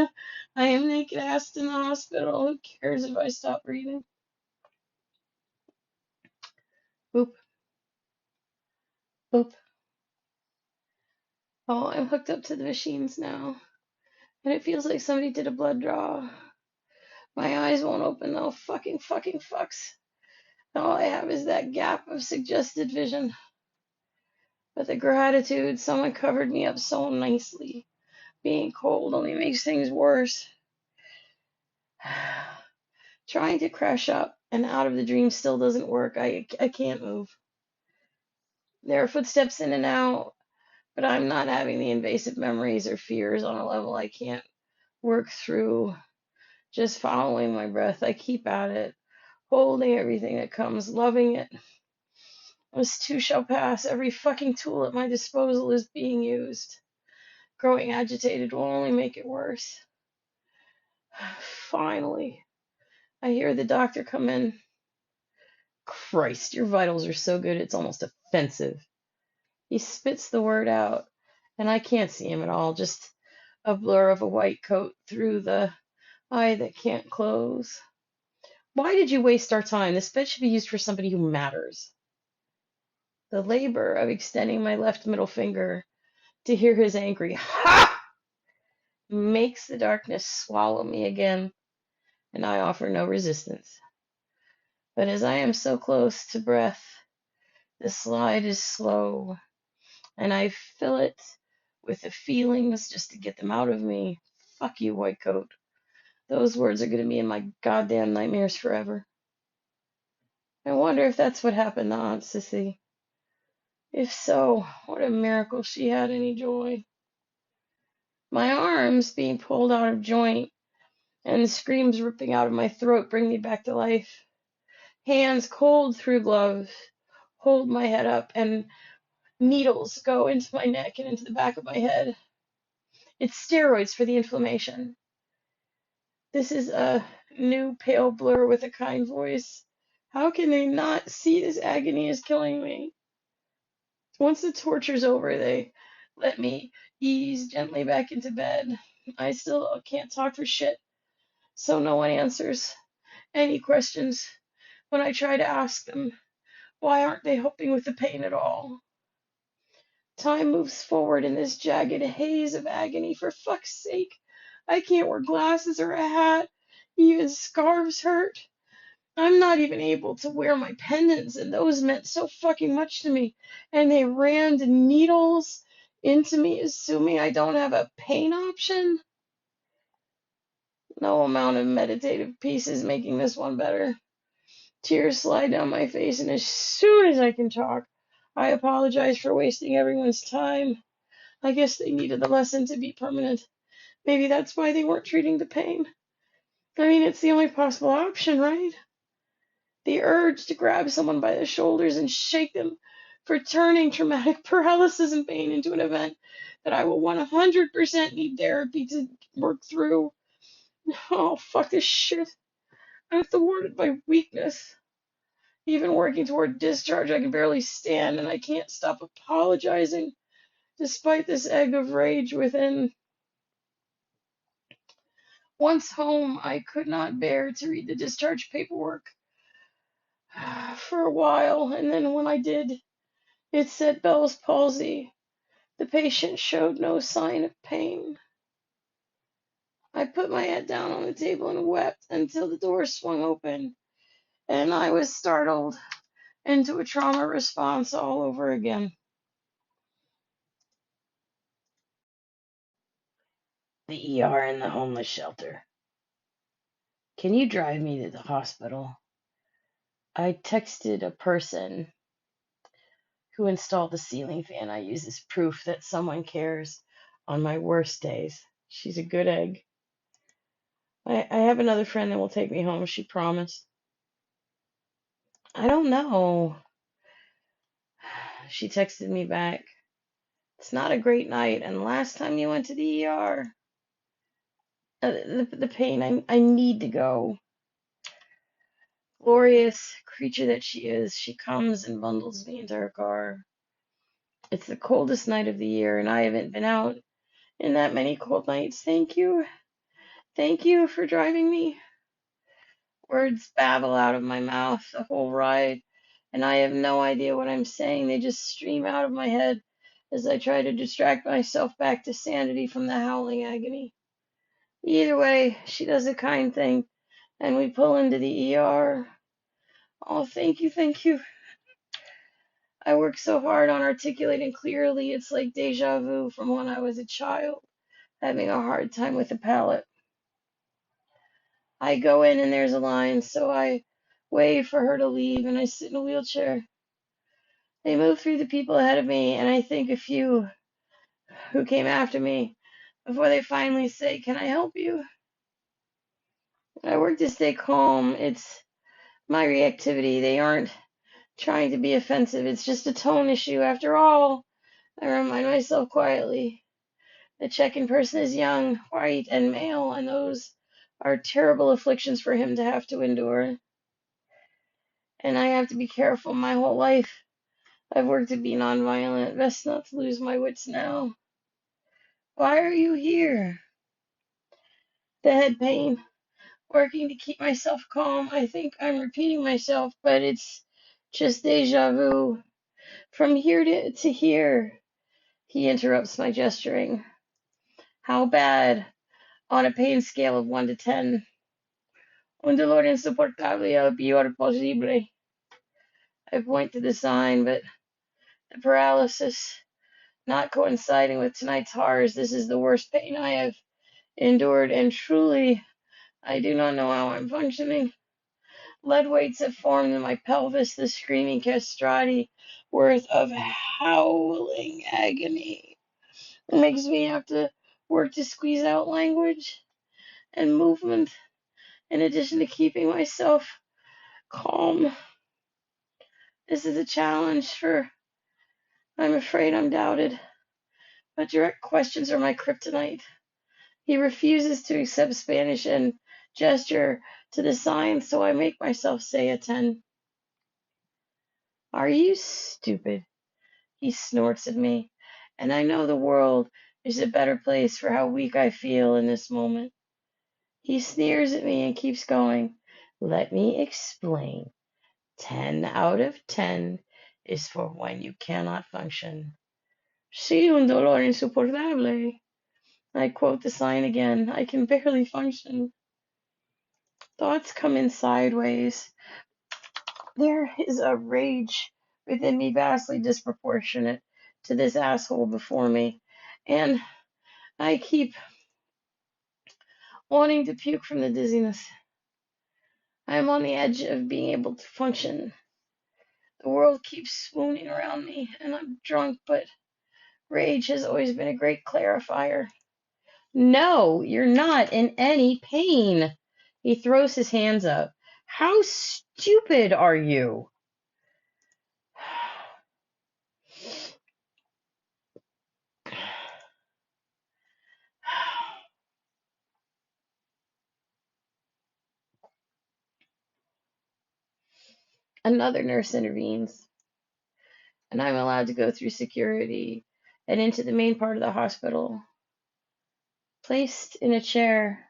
I am naked assed in the hospital. Who cares if I stop breathing? Boop, boop. Oh, I'm hooked up to the machines now, and it feels like somebody did a blood draw. My eyes won't open though. Fucking fucks. All I have is that gap of suggested vision. But the gratitude, someone covered me up so nicely. Being cold only makes things worse. Trying to crash up and out of the dream still doesn't work. I can't move. There are footsteps in and out, but I'm not having the invasive memories or fears on a level I can't work through. Just following my breath. I keep at it, holding everything that comes, loving it. This too shall pass. Every fucking tool at my disposal is being used. Growing agitated will only make it worse. Finally, I hear the doctor come in. Christ, your vitals are so good it's almost offensive. He spits the word out, and I can't see him at all, just a blur of a white coat through the eye that can't close. Why did you waste our time? This bed should be used for somebody who matters. The labor of extending my left middle finger to hear his angry "Ha!" makes the darkness swallow me again, and I offer no resistance. But as I am so close to breath, the slide is slow, and I fill it with the feelings just to get them out of me. Fuck you, white coat. Those words are gonna be in my goddamn nightmares forever. I wonder if that's what happened to Aunt Sissy. If so, what a miracle she had any joy. My arms being pulled out of joint and the screams ripping out of my throat bring me back to life. Hands cold through gloves hold my head up and needles go into my neck and into the back of my head. It's steroids for the inflammation. This is a new pale blur with a kind voice. How can they not see this agony is killing me? Once the torture's over, they let me ease gently back into bed. I still can't talk for shit, so no one answers any questions when I try to ask them. Why aren't they helping with the pain at all? Time moves forward in this jagged haze of agony. For fuck's sake, I can't wear glasses or a hat. Even scarves hurt. I'm not even able to wear my pendants, and those meant so fucking much to me. And they rammed needles into me, assuming I don't have a pain option. No amount of meditative peace is making this one better. Tears slide down my face, and as soon as I can talk, I apologize for wasting everyone's time. I guess they needed the lesson to be permanent. Maybe that's why they weren't treating the pain. I mean, it's the only possible option, right? The urge to grab someone by the shoulders and shake them for turning traumatic paralysis and pain into an event that I will 100% need therapy to work through. Oh, fuck this shit. I'm thwarted by weakness. Even working toward discharge, I can barely stand, and I can't stop apologizing despite this egg of rage within. Once home, I could not bear to read the discharge paperwork for a while, and then when I did, it said Bell's palsy. The patient showed no sign of pain. I put my head down on the table and wept until the door swung open, and I was startled into a trauma response all over again. The ER and the homeless shelter. Can you drive me to the hospital? I texted a person who installed the ceiling fan I use as proof that someone cares on my worst days. She's a good egg. I have another friend that will take me home, she promised. I don't know. She texted me back. It's not a great night, and last time you went to the ER, the pain, I need to go. Glorious creature that she is, she comes and bundles me into her car. It's the coldest night of the year, and I haven't been out in that many cold nights. Thank you. Thank you for driving me. Words babble out of my mouth the whole ride, and I have no idea what I'm saying. They just stream out of my head as I try to distract myself back to sanity from the howling agony. Either way, she does a kind thing, and we pull into the ER. Oh, thank you, thank you. I work so hard on articulating clearly, it's like deja vu from when I was a child, having a hard time with the palate. I go in and there's a line, so I wave for her to leave and I sit in a wheelchair. They move through the people ahead of me, and I think a few who came after me before they finally say, "Can I help you?" I work to stay calm. It's my reactivity. They aren't trying to be offensive. It's just a tone issue after all. I remind myself quietly. The check-in person is young, white, and male, and those are terrible afflictions for him to have to endure. And I have to be careful my whole life. I've worked to be nonviolent. Best not to lose my wits now. Why are you here? The head pain. Working to keep myself calm. I think I'm repeating myself, but it's just deja vu. From here to here. He interrupts my gesturing. How bad? On a pain scale of 1 to 10. Un dolor insoportable el peor posible. I point to the sign, but the paralysis not coinciding with tonight's horrors. This is the worst pain I have endured, and truly, I do not know how I'm functioning. Lead weights have formed in my pelvis, the screaming castrati worth of howling agony. It makes me have to work to squeeze out language and movement, in addition to keeping myself calm. This is a challenge, for I'm afraid I'm doubted. But direct questions are my kryptonite. He refuses to accept Spanish and gesture to the signs, so I make myself say a 10. Are you stupid? He snorts at me, and I know the world is a better place for how weak I feel in this moment. He sneers at me and keeps going. Let me explain. 10 out of 10 is for when you cannot function. Sí, un dolor insoportable. I quote the sign again. I can barely function. Thoughts come in sideways. There is a rage within me vastly disproportionate to this asshole before me, and I keep wanting to puke from the dizziness. I am on the edge of being able to function. The world keeps swooning around me, and I'm drunk, but rage has always been a great clarifier. No, you're not in any pain. He throws his hands up. How stupid are you? Another nurse intervenes, and I'm allowed to go through security and into the main part of the hospital. Placed in a chair,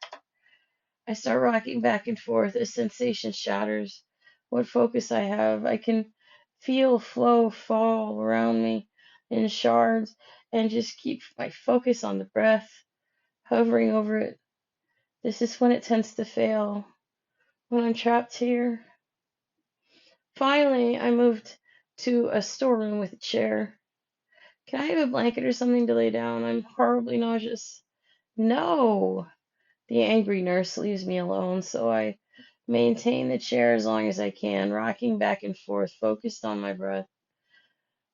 I start rocking back and forth as sensation shatters what focus I have. I can feel flow fall around me in shards and just keep my focus on the breath, hovering over it. This is when it tends to fail, when I'm trapped here. Finally, I moved to a storeroom with a chair. Can I have a blanket or something to lay down? I'm horribly nauseous. No! The angry nurse leaves me alone, so I maintain the chair as long as I can, rocking back and forth, focused on my breath.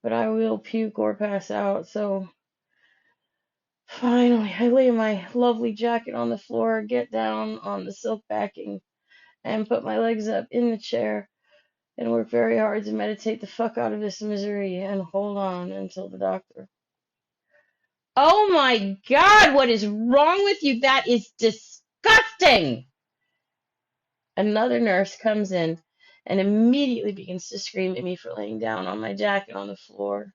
But I will puke or pass out, so finally I lay my lovely jacket on the floor, get down on the silk backing, and put my legs up in the chair and work very hard to meditate the fuck out of this misery and hold on until the doctor. Oh my God, what is wrong with you? That is disgusting! Another nurse comes in and immediately begins to scream at me for laying down on my jacket on the floor.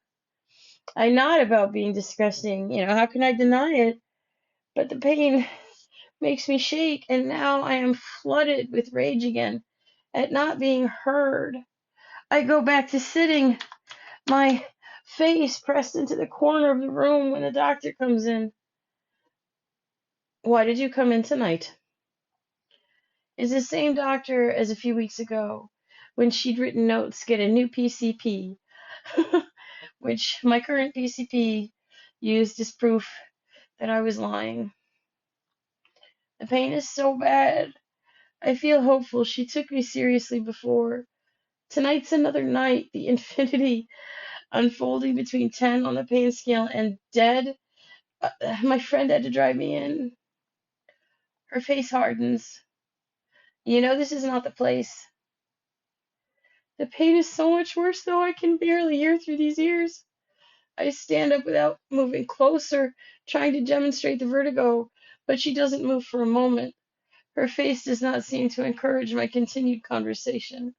I nod about being disgusting. How can I deny it? But the pain makes me shake, and now I am flooded with rage again at not being heard. I go back to sitting, my face pressed into the corner of the room when the doctor comes in. Why did you come in tonight? It's the same doctor as a few weeks ago when she'd written notes, get a new PCP, which my current PCP used as proof that I was lying. The pain is so bad. I feel hopeful. She took me seriously before. Tonight's another night, the infinity unfolding between 10 on the pain scale and dead. My friend had to drive me in. Her face hardens. This is not the place. The pain is so much worse, though. I can barely hear through these ears. I stand up without moving closer, trying to demonstrate the vertigo, but she doesn't move for a moment. Her face does not seem to encourage my continued conversation.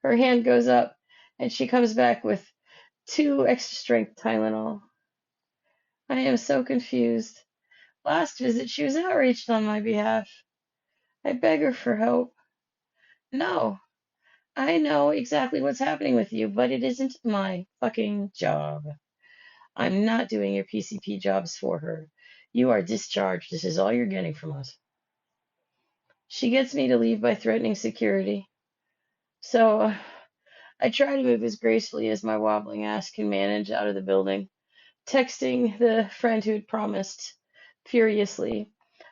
Her hand goes up, and she comes back with 2 extra strength Tylenol. I am so confused. Last visit, she was outraged on my behalf. I beg her for help. No, I know exactly what's happening with you, but it isn't my fucking job. I'm not doing your PCP jobs for her. You are discharged. This is all you're getting from us. She gets me to leave by threatening security. So I try to move as gracefully as my wobbling ass can manage out of the building. texting the friend who'd promised furiously.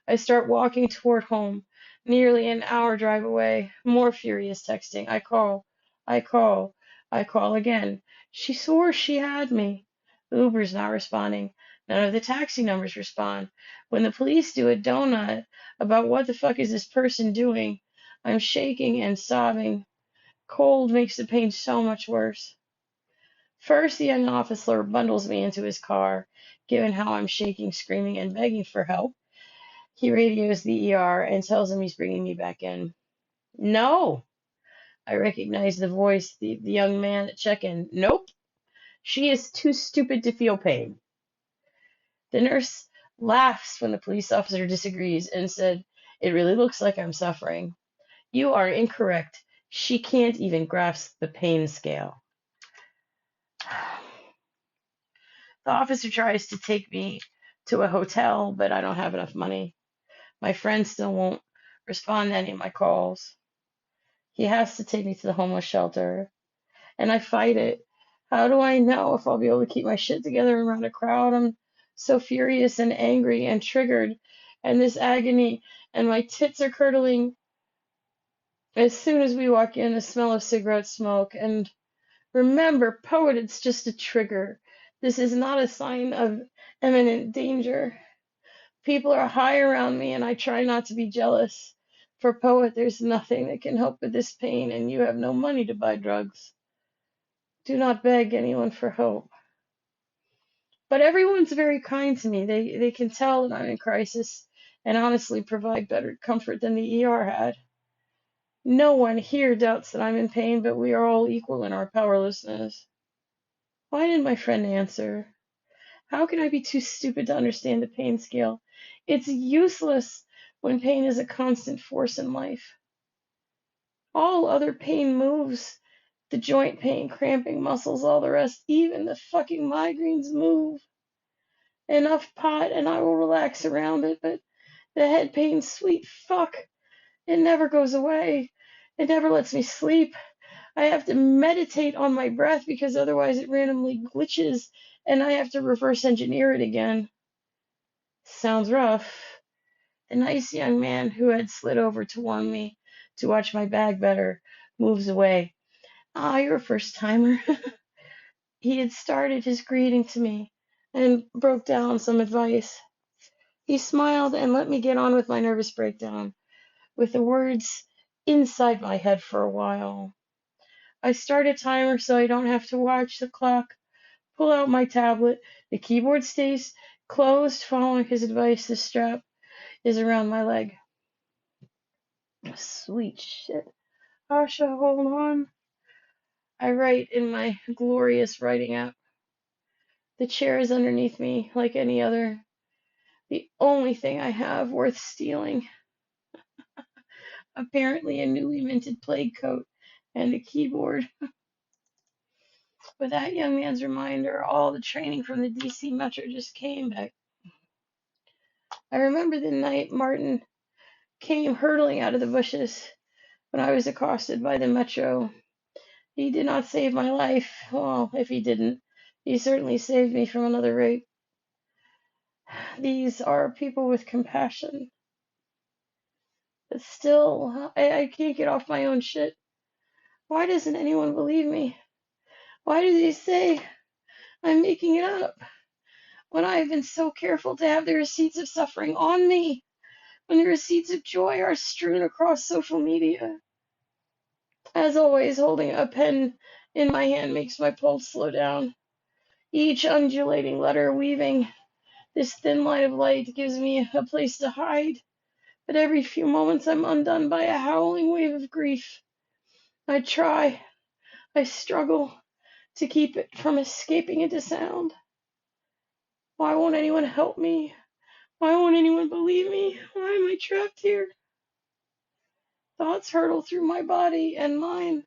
I start walking toward home, nearly an hour drive away. More furious texting. I call, I call, I call again. She swore she had me. Uber's not responding. None of the taxi numbers respond. When the police do a donut about what the fuck is this person doing, I'm shaking and sobbing. Cold makes the pain so much worse. First, the young officer bundles me into his car. Given how I'm shaking, screaming, and begging for help, he radios the ER and tells him he's bringing me back in. No! I recognize the voice, the young man at check-in. Nope! She is too stupid to feel pain. The nurse laughs when the police officer disagrees and said, It really looks like I'm suffering. You are incorrect. She can't even grasp the pain scale. The officer tries to take me to a hotel, but I don't have enough money. My friend still won't respond to any of my calls. He has to take me to the homeless shelter, and I fight it. How do I know if I'll be able to keep my shit together around a crowd? I'm so furious and angry and triggered, and this agony, and my tits are curdling. As soon as we walk in, the smell of cigarette smoke, and remember, poet, it's just a trigger. This is not a sign of imminent danger. People are high around me, and I try not to be jealous. For poet, there's nothing that can help with this pain, and you have no money to buy drugs. Do not beg anyone for help. But everyone's very kind to me. They can tell that I'm in crisis and honestly provide better comfort than the ER had. No one here doubts that I'm in pain, but we are all equal in our powerlessness. Why didn't my friend answer? How can I be too stupid to understand the pain scale? It's useless when pain is a constant force in life. All other pain moves. The joint pain, cramping muscles, all the rest. Even the fucking migraines move. Enough pot and I will relax around it, but the head pain, sweet fuck, it never goes away. It never lets me sleep. I have to meditate on my breath because otherwise it randomly glitches and I have to reverse engineer it again. Sounds rough. The nice young man who had slid over to warn me to watch my bag better moves away. Ah, you're a first timer. He had started his greeting to me and broke down some advice. He smiled and let me get on with my nervous breakdown, with the words inside my head for a while. I start a timer so I don't have to watch the clock. Pull out my tablet. The keyboard stays closed. Following his advice, the strap is around my leg. Sweet shit. Asha, hold on. I write in my glorious writing app. The chair is underneath me like any other. The only thing I have worth stealing. Apparently a newly minted plague coat and a keyboard. With that young man's reminder, all the training from the DC Metro just came back. I remember the night Martin came hurtling out of the bushes when I was accosted by the Metro. He did not save my life. Well, if he didn't, he certainly saved me from another rape. These are people with compassion. But still, I can't get off my own shit. Why doesn't anyone believe me? Why do they say I'm making it up when I have been so careful to have the receipts of suffering on me, when the receipts of joy are strewn across social media? As always, holding a pen in my hand makes my pulse slow down. Each undulating letter weaving this thin line of light gives me a place to hide, but every few moments I'm undone by a howling wave of grief. I try, I struggle to keep it from escaping into sound. Why won't anyone help me? Why won't anyone believe me? Why am I trapped here? Thoughts hurtle through my body and mind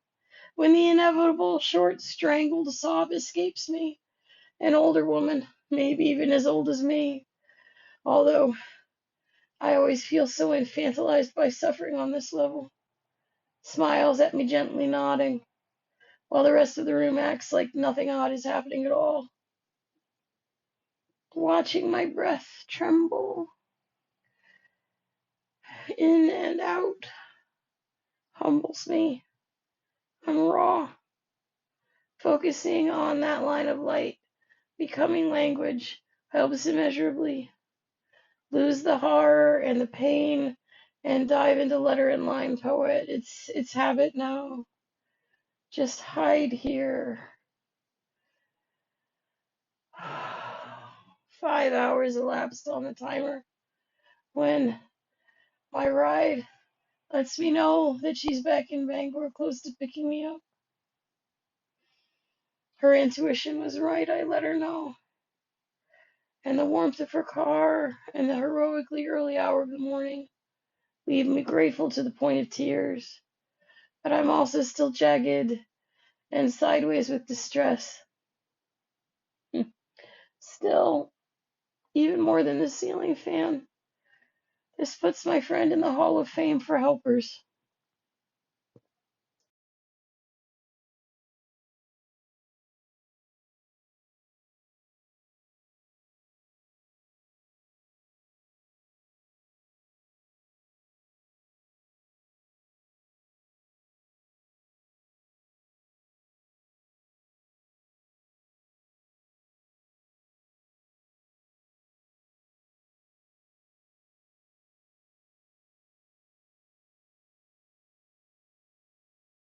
when the inevitable short strangled sob escapes me. An older woman, maybe even as old as me, although I always feel so infantilized by suffering on this level, smiles at me gently nodding, while the rest of the room acts like nothing odd is happening at all. watching my breath tremble in and out humbles me. I'm raw, focusing on that line of light, becoming language, helps immeasurably. Lose the horror and the pain and dive into letter and line poet. It's habit now. Just hide here. 5 hours elapsed on the timer when my ride lets me know that she's back in Bangor, close to picking me up. Her intuition was right, I let her know. And the warmth of her car and the heroically early hour of the morning leave me grateful to the point of tears. But I'm also still jagged and sideways with distress. Still, even more than the ceiling fan, this puts my friend in the Hall of Fame for helpers.